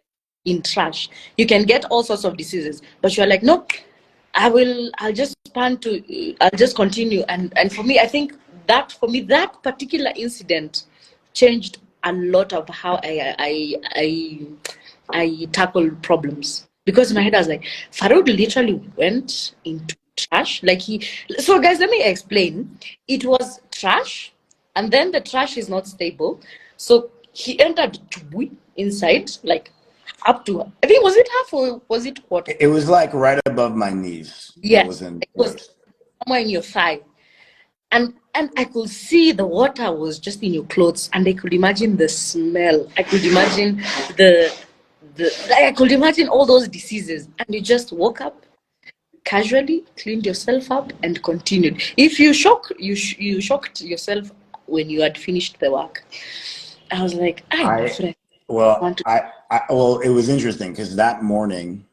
in trash. You can get all sorts of diseases, but you're like, no, I'll just I'll just continue. And for me, I think that particular incident changed a lot of how I tackle problems. Because in my head I was like, Farhoud literally went into trash. So guys, let me explain. It was trash, and then the trash is not stable. So he entered inside, like up to, I think, was it half or was it quarter?
It was like right above my knees.
Yes, it was somewhere in your thigh. And I could see the water was just in your clothes, and I could imagine the smell. I could imagine I could imagine all those diseases. And you just woke up, casually cleaned yourself up, and continued. If you you shocked yourself when you had finished the work. I was like,
well, it was interesting because that morning,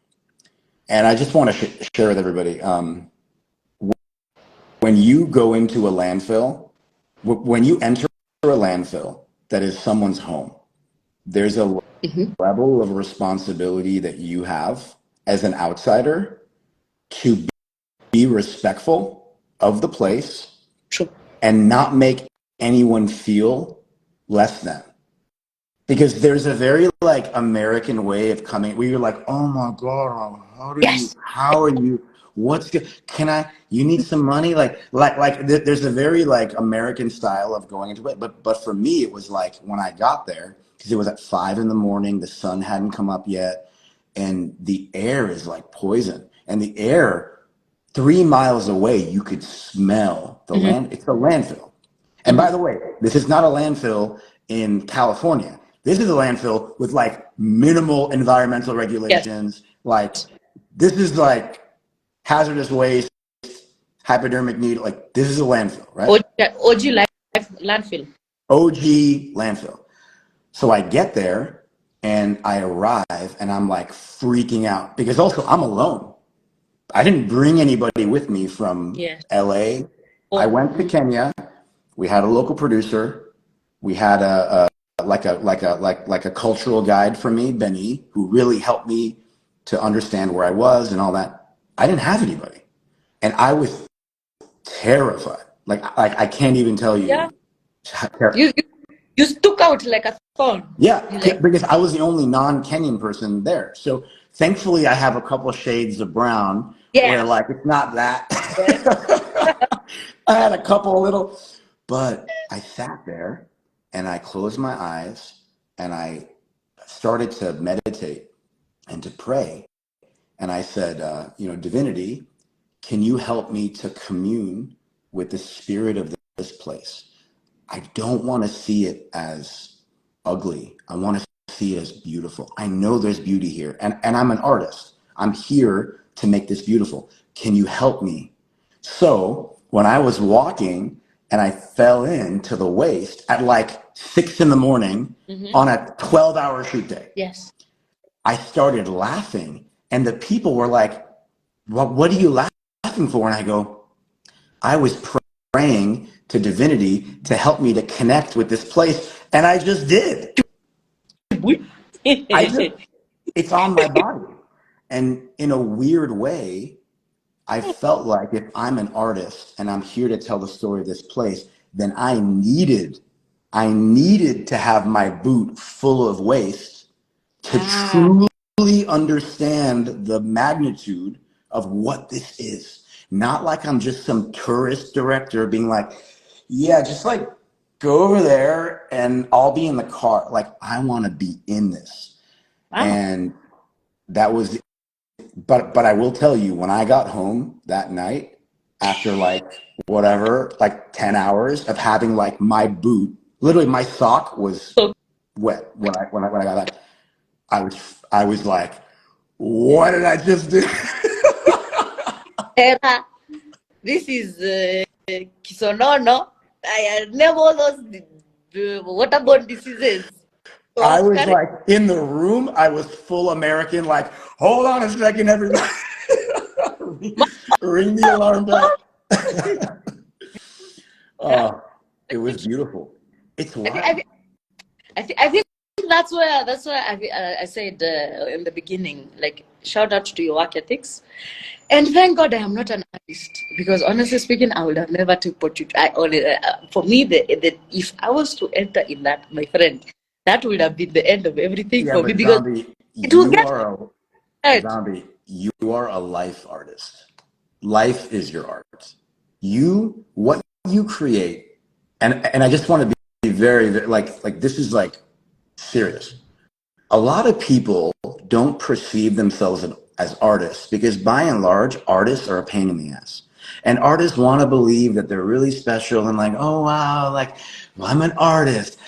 and I just want to share with everybody, when you go into a landfill, when you enter a landfill that is someone's home, there's a level of responsibility that you have as an outsider to be respectful of the place.
True.
and not make anyone feel less than. Because there's a very like American way of coming. We were like, oh my God,
Yes.
how are you? What's good? You need some money? There's a very like American style of going into it. But for me, it was like when I got there, because it was at 5 a.m, the sun hadn't come up yet, and the air is like poison. And the air 3 miles away, you could smell the land. It's a landfill. And by the way, this is not a landfill in California. This is a landfill with like minimal environmental regulations. Like this is like hazardous waste, hypodermic needle. Like this is a landfill, right?
OG life landfill.
OG landfill. So I get there and I arrive and I'm like freaking out because also I'm alone. I didn't bring anybody with me from LA. I went to Kenya. We had a local producer. We had a cultural guide for me, Benny, who really helped me to understand where I was and all that. I didn't have anybody, and I was terrified. Like I can't even tell you.
Yeah. You stuck out like a thorn.
Yeah, because I was the only non-Kenyan person there. So thankfully, I have a couple shades of brown where like it's not that. I had a couple little, but I sat there and I closed my eyes and I started to meditate and to pray. And I said, divinity, can you help me to commune with the spirit of this place? I don't want to see it as ugly. I want to see it as beautiful. I know there's beauty here. And I'm an artist. I'm here to make this beautiful. Can you help me? So when I was walking and I fell into the waste at like 6 a.m. on a 12-hour shoot day.
Yes.
I started laughing and the people were like, what are you laughing for? And I go, I was praying to divinity to help me to connect with this place. And I just did. It's on my body. And in a weird way, I felt like if I'm an artist and I'm here to tell the story of this place, then I needed to have my boot full of waste to truly understand the magnitude of what this is. Not like I'm just some tourist director being like, yeah, just like go over there and I'll be in the car. Like I want to be in this. And that was, but I will tell you, when I got home that night after like whatever, like 10 hours of having like my boot, literally my sock was wet when I got back. I was like, what did I just do?
This is Kisonono. I never all those waterborne diseases. So
I was like in the room. I was full American. Like, hold on a second, everybody. Ring the alarm bell. It was beautiful. It's wild.
I think that's why I said in the beginning, like, shout out to your work ethics. And thank God I am not an artist, because honestly speaking, I would have never took what you. For me, if I was to enter in that, my friend, that would have been the end of everything for me, because
Nzambi,
it will get
Nzambi, you are a life artist. Life is your art. What you create, and I just want to be very, very like this is like serious. A lot of people don't perceive themselves as artists because by and large, artists are a pain in the ass. And artists want to believe that they're really special and like, oh, wow, like, well, I'm an artist.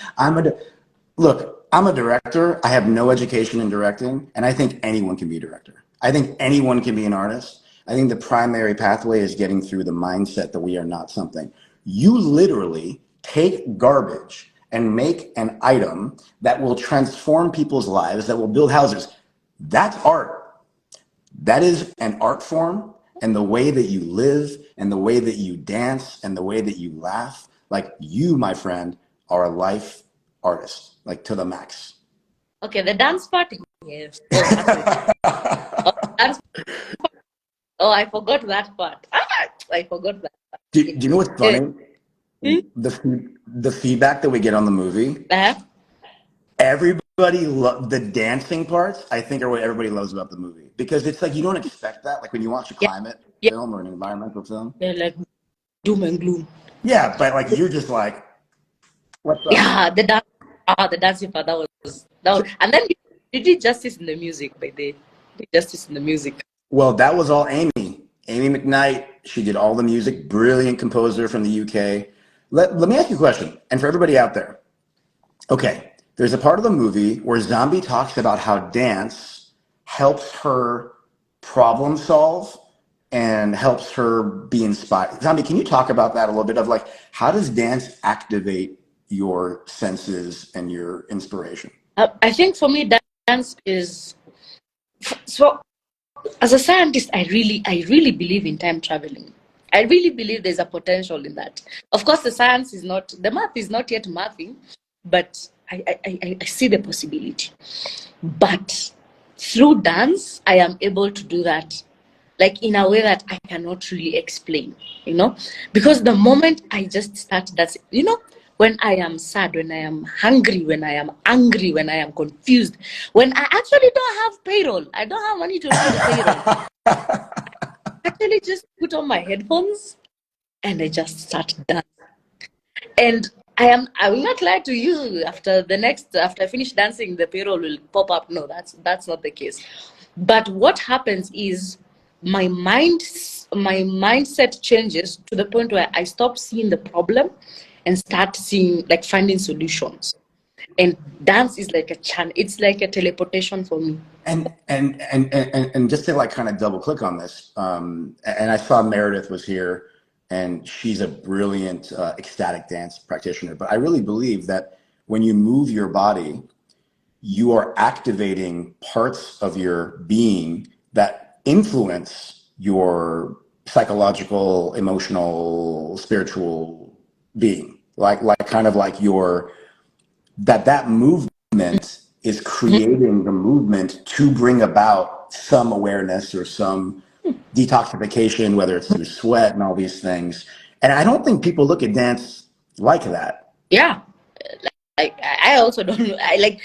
Look, I'm a director. I have no education in directing, and I think anyone can be a director. I think anyone can be an artist. I think the primary pathway is getting through the mindset that we are not something. You literally take garbage and make an item that will transform people's lives, that will build houses. That's art. That is an art form, and the way that you live and the way that you dance and the way that you laugh, like you, my friend, are a life artist, like to the max.
Okay, the dance party. Yes. Oh, I forgot that part. I forgot that part.
Do you know what's funny? the feedback that we get on the movie,
Uh-huh.
everybody the dancing parts, I think, are what everybody loves about the movie, because it's like you don't expect that. Like when you watch a
Yeah,
climate
yeah,
film or an environmental film,
they're like doom and gloom.
yeah, but like you're just like, what's up?
Yeah, the dancing part, and then they did justice in the music, but they did justice in the music.
Well, that was all Amy McKnight. She did all the music. Brilliant composer from the UK. Let me ask you a question, and for everybody out there. Okay, there's a part of the movie where Zombie talks about how dance helps her problem solve and helps her be inspired. Zombie, can you talk about that a little bit, of like, how does dance activate your senses and your inspiration?
I think for me, dance is so. As a scientist, I really believe in time traveling. I really believe there's a potential in that. Of course, the math is not yet mathing, but I see the possibility. But through dance, I am able to do that, like in a way that I cannot really explain, because the moment I just start dancing, when I am sad, when I am hungry, when I am angry, when I am confused, when I actually don't have payroll, I don't have money to run the payroll, actually just put on my headphones and I just start dancing. And I will not lie to you, after I finish dancing, the payroll will pop up. No, that's not the case. But what happens is my mindset changes to the point where I stop seeing the problem and start seeing, like, finding solutions. And dance is like it's like a teleportation for me.
And just to like kind of double click on this, and I saw Meredith was here, and she's a brilliant ecstatic dance practitioner. But I really believe that when you move your body, you are activating parts of your being that influence your psychological, emotional, spiritual being. Like kind of like that movement is creating the movement to bring about some awareness or some detoxification, whether it's through sweat and all these things. And I don't think people look at dance like that.
Yeah. I also don't know. I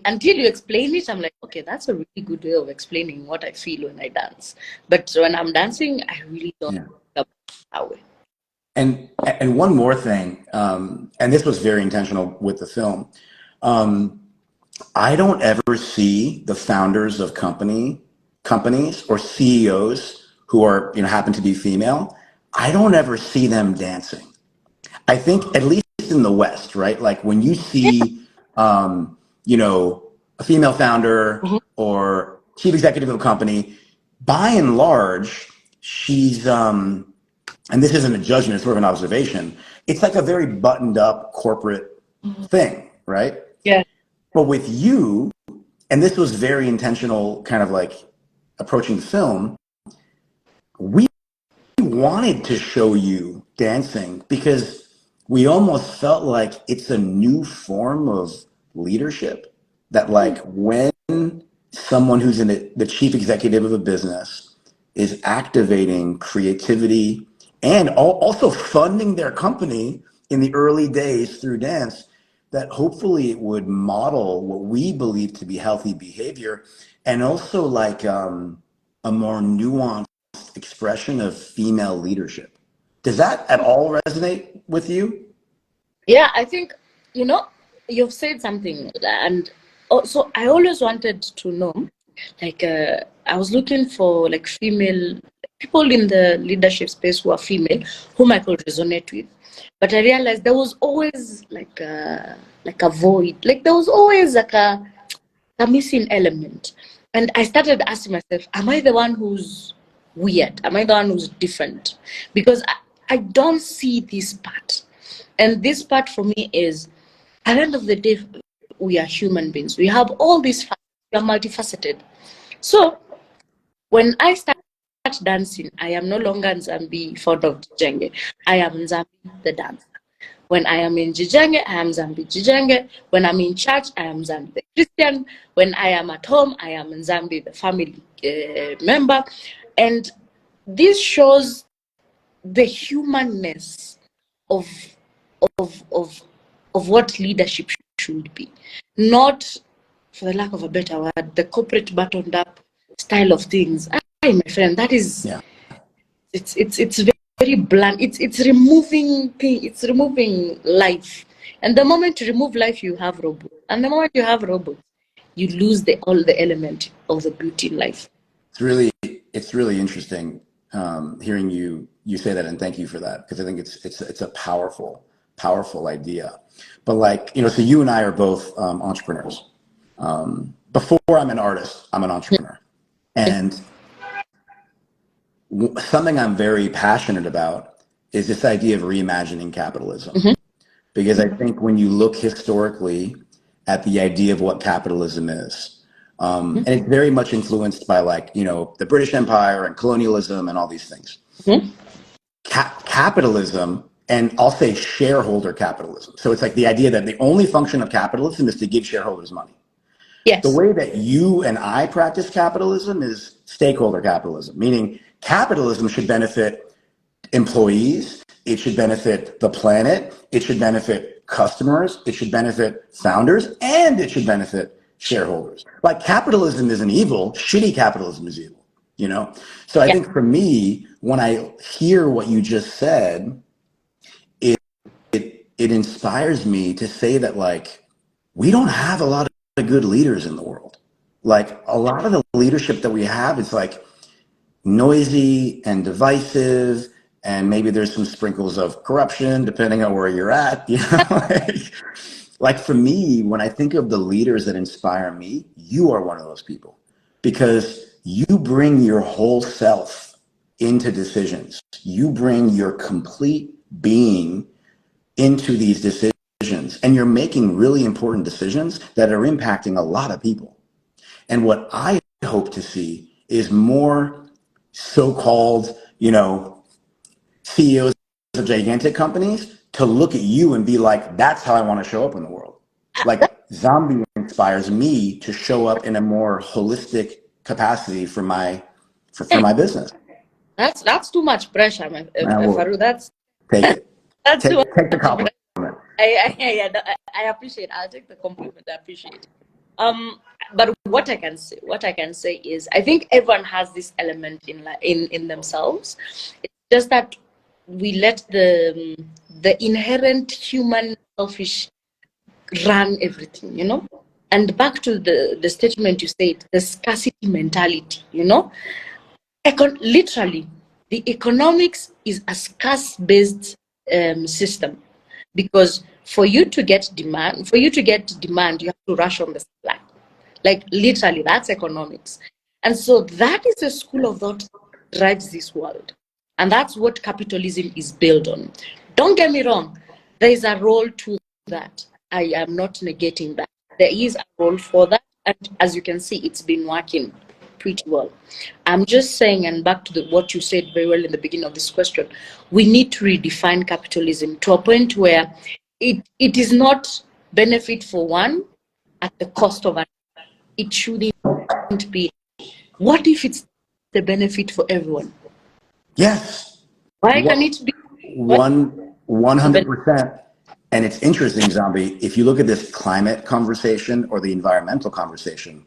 until you explain it, I'm like, okay, that's a really good way of explaining what I feel when I dance. But when I'm dancing, I really don't
Yeah.
think about it that way.
And one more thing, and this was very intentional with the film. I don't ever see the founders of companies or CEOs who are, happen to be female. I don't ever see them dancing. I think, at least in the West, right? Like when you see, a female founder
Mhm.
or chief executive of a company, by and large, she's, and this isn't a judgment, it's sort of an observation. It's like a very buttoned up corporate thing, right?
Yeah.
But with you, and this was very intentional, kind of like approaching the film, we wanted to show you dancing because we almost felt like it's a new form of leadership, that like when someone who's in the chief executive of a business is activating creativity and also funding their company in the early days through dance, that hopefully it would model what we believe to be healthy behavior, and also like a more nuanced expression of female leadership. Does that at all resonate with you?
Yeah, I think, you've said something, and also I always wanted to know, like, I was looking for like female people in the leadership space who are female, whom I could resonate with. But I realized there was always like a void, like there was always like a missing element. And I started asking myself, am I the one who's weird? Am I the one who's different? Because I don't see this part. And this part for me is, at the end of the day, we are human beings. We have all these facets. We are multifaceted. So when I start dancing, I am no longer Nzambi Farhoud Jijenge. I am Nzambi the dancer. When I am in Jijenge, I am Nzambi Jijenge. When I'm in church, I am Nzambi the Christian. When I am at home, I am Nzambi the family member. And this shows the humanness of of what leadership should be, not, for the lack of a better word, the corporate buttoned up style of things. My friend, that is,
Yeah.
it's very blunt. It's removing thing. It's removing life. And the moment you remove life, you have robots. And the moment you have robots, you lose all the element of the beauty in life.
It's really interesting hearing you say that, and thank you for that, because I think it's a powerful idea. But like, so you and I are both entrepreneurs. Before I'm an artist, I'm an entrepreneur, and something I'm very passionate about is this idea of reimagining capitalism.
Mm-hmm.
Because I think when you look historically at the idea of what capitalism is, and it's very much influenced by the British Empire and colonialism and all these things.
Mm-hmm.
Capitalism, and I'll say shareholder capitalism. So it's like the idea that the only function of capitalism is to give shareholders money.
Yes.
The way that you and I practice capitalism is stakeholder capitalism, meaning capitalism should benefit employees, it should benefit the planet, it should benefit customers, it should benefit founders, and it should benefit shareholders. Like, capitalism isn't evil, shitty capitalism is evil, So I think for me, when I hear what you just said, it inspires me to say that, like, we don't have a lot of good leaders in the world. Like, a lot of the leadership that we have is like noisy and divisive, and maybe there's some sprinkles of corruption depending on where you're at. Like for me, when I think of the leaders that inspire me, you are one of those people, because you bring your whole self into decisions. You bring your complete being into these decisions, and you're making really important decisions that are impacting a lot of people. And what I hope to see is more so-called, CEOs of gigantic companies to look at you and be like, that's how I want to show up in the world. Like, Nzambi inspires me to show up in a more holistic capacity for my business.
That's too much pressure, Farhoud.
Take it.
That's too
Take the
much
compliment.
I appreciate. I'll take the compliment. I appreciate it. But what I can say is, I think everyone has this element in themselves. It's just that we let the inherent human selfish run everything, And back to the statement you said, the scarcity mentality, literally, the economics is a scarce-based system, because for you to get demand, you have to rush on the supply. Like, literally, that's economics. And so that is the school of thought that drives this world. And that's what capitalism is built on. Don't get me wrong, there is a role to that. I am not negating that. There is a role for that. And as you can see, it's been working pretty well. I'm just saying, and back to what you said very well in the beginning of this question, we need to redefine capitalism to a point where it is not benefit for one at the cost of another. It shouldn't be. What if it's the benefit for everyone?
Yes.
Why can it be
100%? And it's interesting, Zombie, if you look at this climate conversation or the environmental conversation,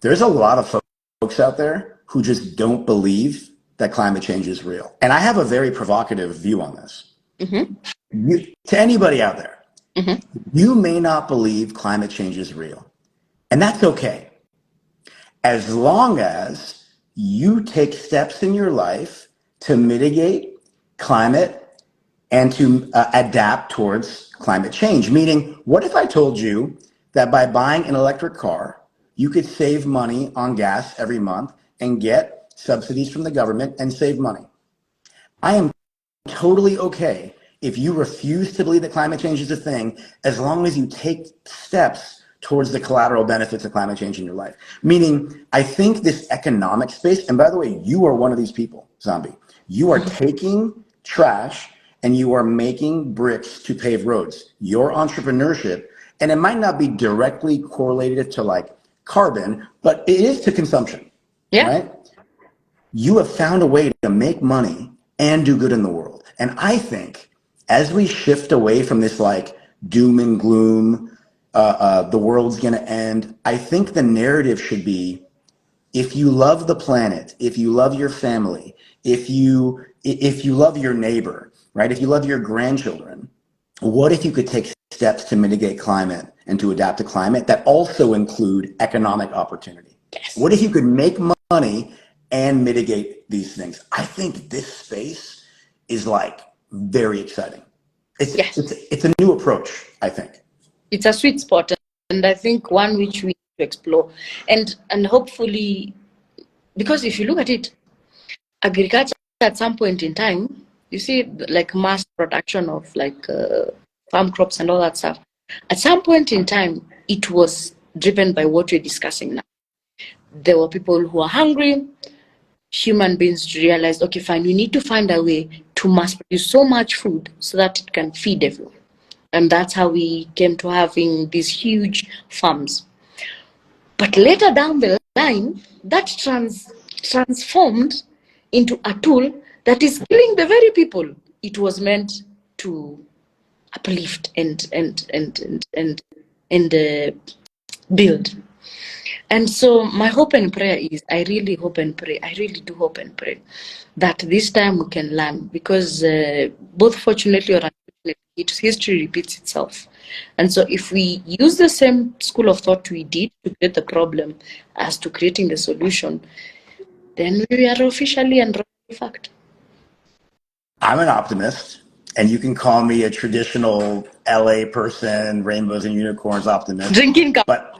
there's a lot of folks out there who just don't believe that climate change is real. And I have a very provocative view on this. Mm-hmm. To anybody out there, mm-hmm, you may not believe climate change is real. And that's okay, as long as you take steps in your life to mitigate climate and to adapt towards climate change. Meaning, what if I told you that by buying an electric car, you could save money on gas every month and get subsidies from the government and save money? I am totally okay if you refuse to believe that climate change is a thing, as long as you take steps towards the collateral benefits of climate change in your life. Meaning, I think this economic space, and by the way, you are one of these people, Zombie. You are taking trash and you are making bricks to pave roads. Your entrepreneurship, and it might not be directly correlated to like carbon, but it is to consumption, right? You have found a way to make money and do good in the world. And I think as we shift away from this like doom and gloom, the world's going to end, I think the narrative should be, if you love the planet, if you love your family, if you love your neighbor, right? If you love your grandchildren, what if you could take steps to mitigate climate and to adapt to climate that also include economic opportunity?
Yes.
What if you could make money and mitigate these things? I think this space is like very exciting.
Yes.
It's a new approach, I think.
It's a sweet spot, and I think one which we need to explore, and hopefully, because if you look at it, agriculture at some point in time, you see like mass production of like farm crops and all that stuff. At some point in time, it was driven by what we're discussing now. There were people who are hungry. Human beings realized, okay, fine, we need to find a way to mass produce so much food so that it can feed everyone. And that's how we came to having these huge farms. But later down the line, that transformed into a tool that is killing the very people it was meant to uplift and build. And so my hope and prayer is, I really hope and pray, I really do hope and pray that this time we can learn, because both fortunately or unfortunately, history repeats itself. And so if we use the same school of thought we did to create the problem as to creating the solution, then we are officially and fact.
I'm an optimist, and you can call me a traditional LA person, rainbows and unicorns optimist.
Drinking cup.
But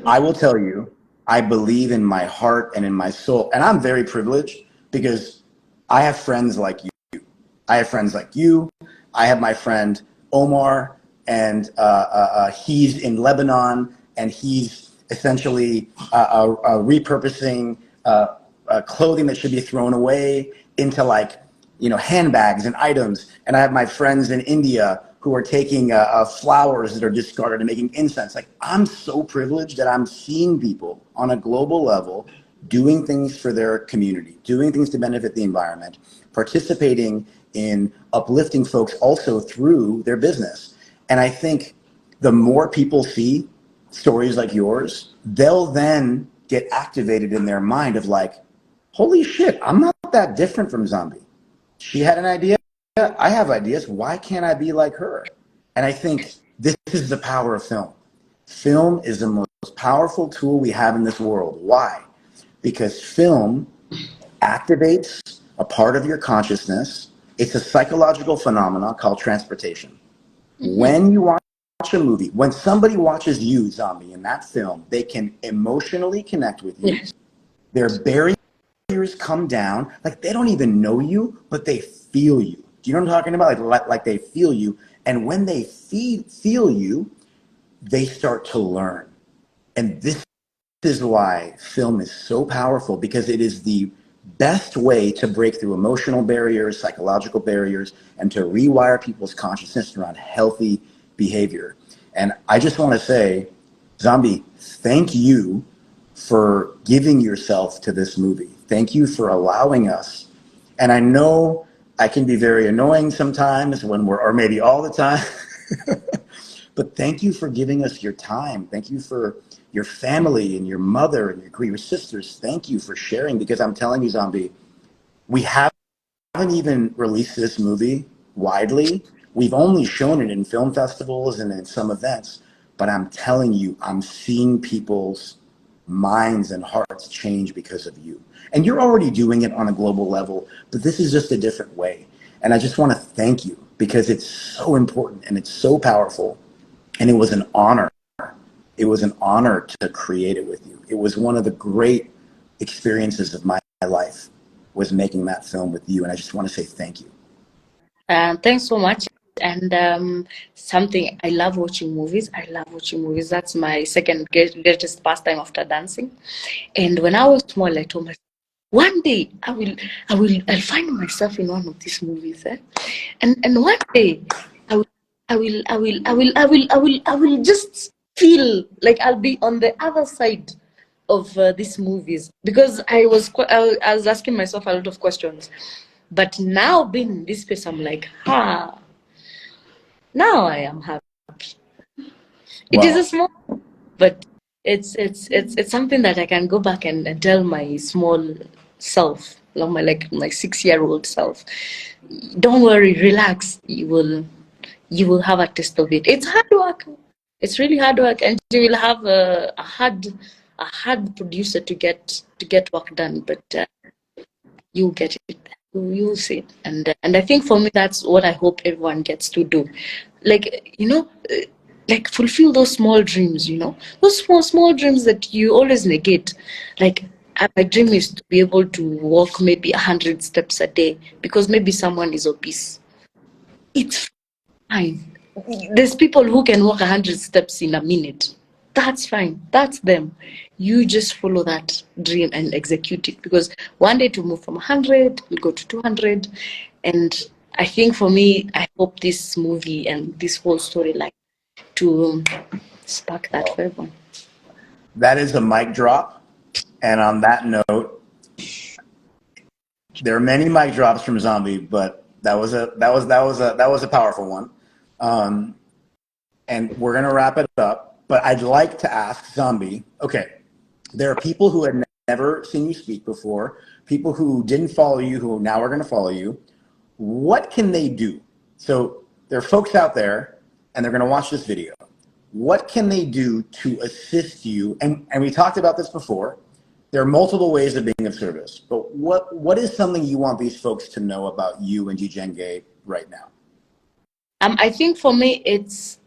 I will tell you, I believe in my heart and in my soul. And I'm very privileged because I have friends like you. I have friends like you. I have my friend Omar, and he's in Lebanon, and he's essentially repurposing clothing that should be thrown away into like, you know, handbags and items. And I have my friends in India who are taking flowers that are discarded and making incense. Like, I'm so privileged that I'm seeing people on a global level doing things for their community, doing things to benefit the environment, participating in uplifting folks also through their business. And I think the more people see stories like yours, they'll then get activated in their mind of like, holy shit, I'm not that different from Nzambi. She had an idea, I have ideas. Why can't I be like her? And I think this is the power of film. Film is the most powerful tool we have in this world. Why? Because film activates a part of your consciousness. It's a psychological phenomenon called transportation. Mm-hmm. When you watch a movie, when somebody watches you, Nzambi, in that film, they can emotionally connect with you. Yes. Their barriers come down. Like, they don't even know you, but they feel you. Do you know what I'm talking about? Like they feel you. And when they feel you, they start to learn. And this is why film is so powerful, because it is the best way to break through emotional barriers, psychological barriers, and to rewire people's consciousness around healthy behavior. And I just want to say, Nzambi, thank you for giving yourself to this movie. Thank you for allowing us. And I know I can be very annoying sometimes or maybe all the time, but thank you for giving us your time. Thank you for your family and your mother and your sisters. Thank you for sharing, because I'm telling you, Nzambi, we haven't even released this movie widely. We've only shown it in film festivals and in some events, but I'm telling you, I'm seeing people's minds and hearts change because of you. And you're already doing it on a global level, but this is just a different way. And I just want to thank you, because it's so important and it's so powerful. And it was an honor. It was an honor to create it with you. It was one of the great experiences of my life, was making that film with you. And I just want to say thank you.
Thanks so much. And something, I love watching movies. That's my second greatest pastime after dancing. And when I was small, I told myself, one day I'll find myself in one of these movies, and one day I will just feel like I'll be on the other side of these movies, because I was asking myself a lot of questions. But now being in this space, I'm like, now I am happy. It is a small, but it's something that I can go back and tell my small self, my 6-year-old self. Don't worry, relax. You will have a taste of it. It's hard work. It's really hard work, and you will have a hard producer to get work done. But you get it. You'll see it, and I think for me that's what I hope everyone gets to do, like fulfill those small dreams. Those small dreams that you always negate. Like my dream is to be able to walk maybe 100 steps a day because maybe someone is obese. It's fine. There's people who can walk 100 steps in a minute. That's fine. That's them. You just follow that dream and execute it, because one day to move from 100, we'll go to 200. And I think for me, I hope this movie and this whole storyline to spark that for everyone.
That is a mic drop. And on that note, there are many mic drops from Nzambi, but that was a powerful one. And we're gonna wrap it up. But I'd like to ask Nzambi, okay, there are people who had never seen you speak before, people who didn't follow you, who now are gonna follow you. What can they do? So there are folks out there and they're gonna watch this video. What can they do to assist you? And we talked about this before. There are multiple ways of being of service, but what is something you want these folks to know about you and Jijenge right now?
I think for me, it's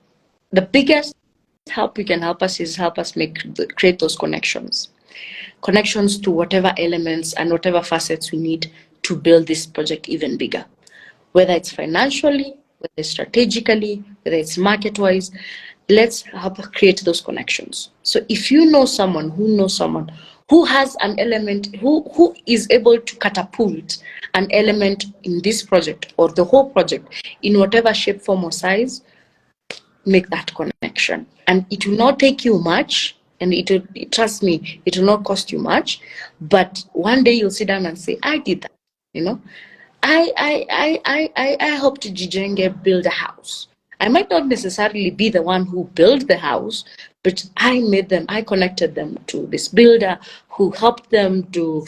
the biggest help you can help us is help us create those connections to whatever elements and whatever facets we need to build this project even bigger, whether it's financially, whether it's strategically, whether it's market-wise. Let's help create those connections. So if you know someone who has an element, who is able to catapult an element in this project or the whole project in whatever shape, form, or size, make that connection. And it will not take you much, and trust me, it will not cost you much. But one day you'll sit down and say, I did that. I helped Jijenge build a house. I might not necessarily be the one who built the house, but I connected them to this builder who helped them do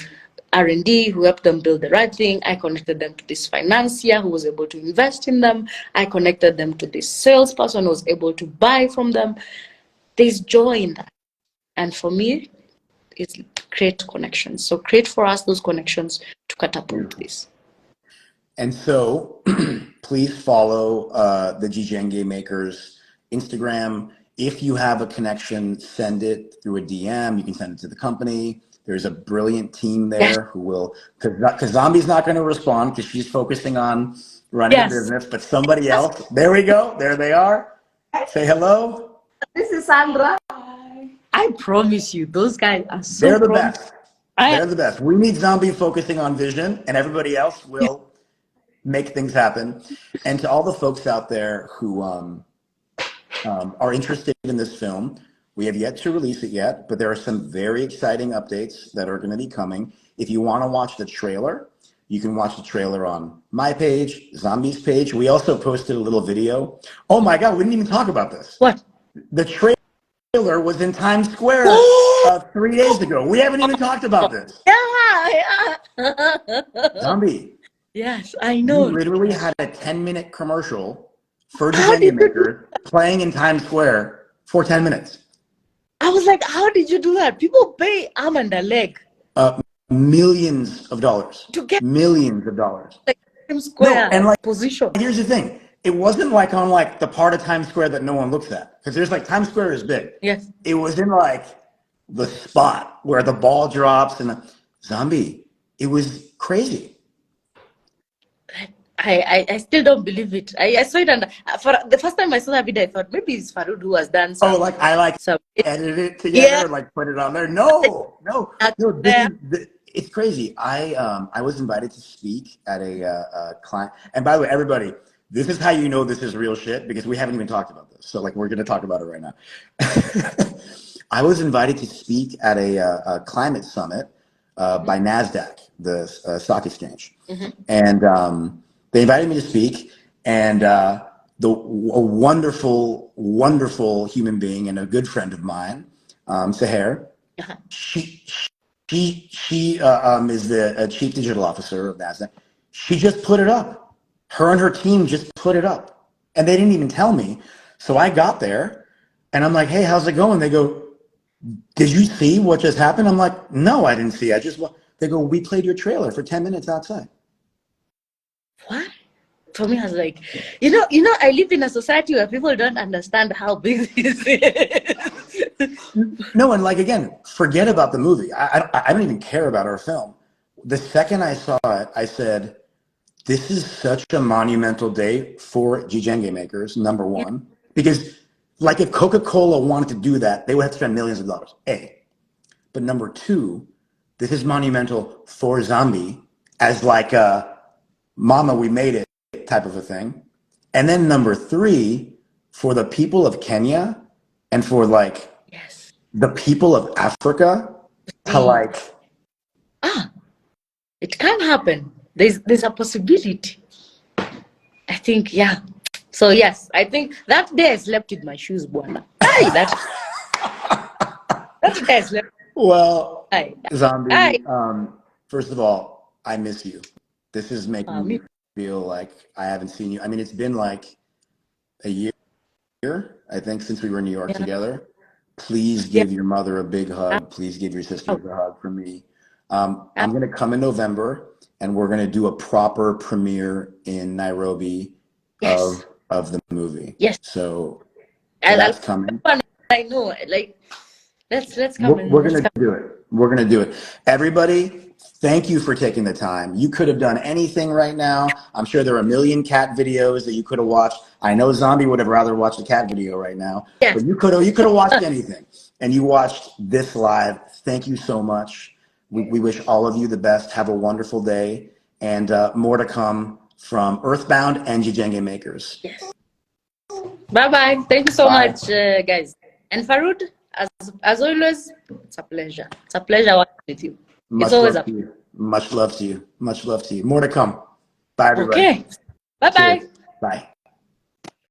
R&D, who helped them build the right thing. I connected them to this financier who was able to invest in them. I connected them to this salesperson who was able to buy from them. There's joy in that. And for me, it's create connections. So create for us those connections to catapult this.
And so please follow the Jijenge Makers Instagram. If you have a connection, send it through a DM. You can send it to the company. There's a brilliant team there who will, because Nzambi's not going to respond because she's focusing on running the business, but somebody else, there we go. There they are. Say hello.
This is Sandra.
I promise you, those guys are so
They're the best. They're the best. We need Nzambi focusing on vision, and everybody else will make things happen. And to all the folks out there who are interested in this film, we have yet to release it yet, but there are some very exciting updates that are going to be coming. If you want to watch the trailer, you can watch the trailer on my page, Nzambi's page. We also posted a little video. Oh my God, we didn't even talk about this.
What?
The trailer was in Times Square 3 days ago. We haven't even talked about this.
Yeah.
Nzambi.
Yes, I know.
You literally had a 10-minute commercial for Jijenge Makers playing in Times Square for 10 minutes.
I was like, how did you do that? People pay arm and a leg.
Millions of dollars.
To get
millions of dollars.
Like Times Square
and like
position.
Here's the thing. It wasn't like on like the part of Times Square that no one looks at. Because there's like Times Square is big.
Yes.
It was in like the spot where the ball drops and Nzambi. It was crazy.
I still don't believe it. I saw it, and for the first time I saw that video, I thought maybe it's Farhoud who has done something.
Oh, like I edited it together, like put it on there. No. It's crazy. I was invited to speak at a client, and by the way, everybody, this is how you know this is real shit because we haven't even talked about this. So like we're going to talk about it right now. I was invited to speak at a climate summit by NASDAQ, the stock exchange.
Mm-hmm.
And they invited me to speak. And a wonderful, wonderful human being and a good friend of mine, Seher,
Uh-huh.
she is the chief digital officer of NASDAQ. She just put it up. Her and her team just put it up. And they didn't even tell me. So I got there and I'm like, hey, how's it going? They go, did you see what just happened? I'm like, no, I didn't see. They go, we played your trailer for 10 minutes outside.
What? For me, I was like, I live in a society where people don't understand how big this is.
No, and like, again, forget about the movie. I don't even care about our film. The second I saw it, I said, this is such a monumental day for Jijenge makers, number one, because like if Coca-Cola wanted to do that, they would have to spend millions of dollars, A. But number two, this is monumental for Nzambi as like a mama, we made it type of a thing. And then number three, for the people of Kenya and for like the people of Africa to like,
it can happen. There's a possibility. I think, yeah. So yes, I think that day I slept with my shoes, Buana. Hey, that day I slept.
well,
Aye.
Nzambi, first of all, I miss you. This is making me feel like I haven't seen you. I mean, it's been like a year, I think, since we were in New York together. Please give your mother a big hug. Please give your sisters a hug from me. I'm going to come in November, and we're going to do a proper premiere in Nairobi of the movie.
Yes.
So
And
that's coming.
I know, like, let's come.
We're going to do it. We're going to do it. Everybody, thank you for taking the time. You could have done anything right now. I'm sure there are a million cat videos that you could have watched. I know Nzambi would have rather watched a cat video right now, but you could have watched anything, and you watched this live. Thank you so much. We wish all of you the best. Have a wonderful day, and more to come from Earthbound and Jijenge makers.
Yes. Bye-bye. Thank you so much, guys. And Farhoud, as always, it's a pleasure. It's a pleasure working with you.
Much love to you. Much love to you. Much love to you. More to come. Bye, everybody.
Okay. Bye-bye.
Bye.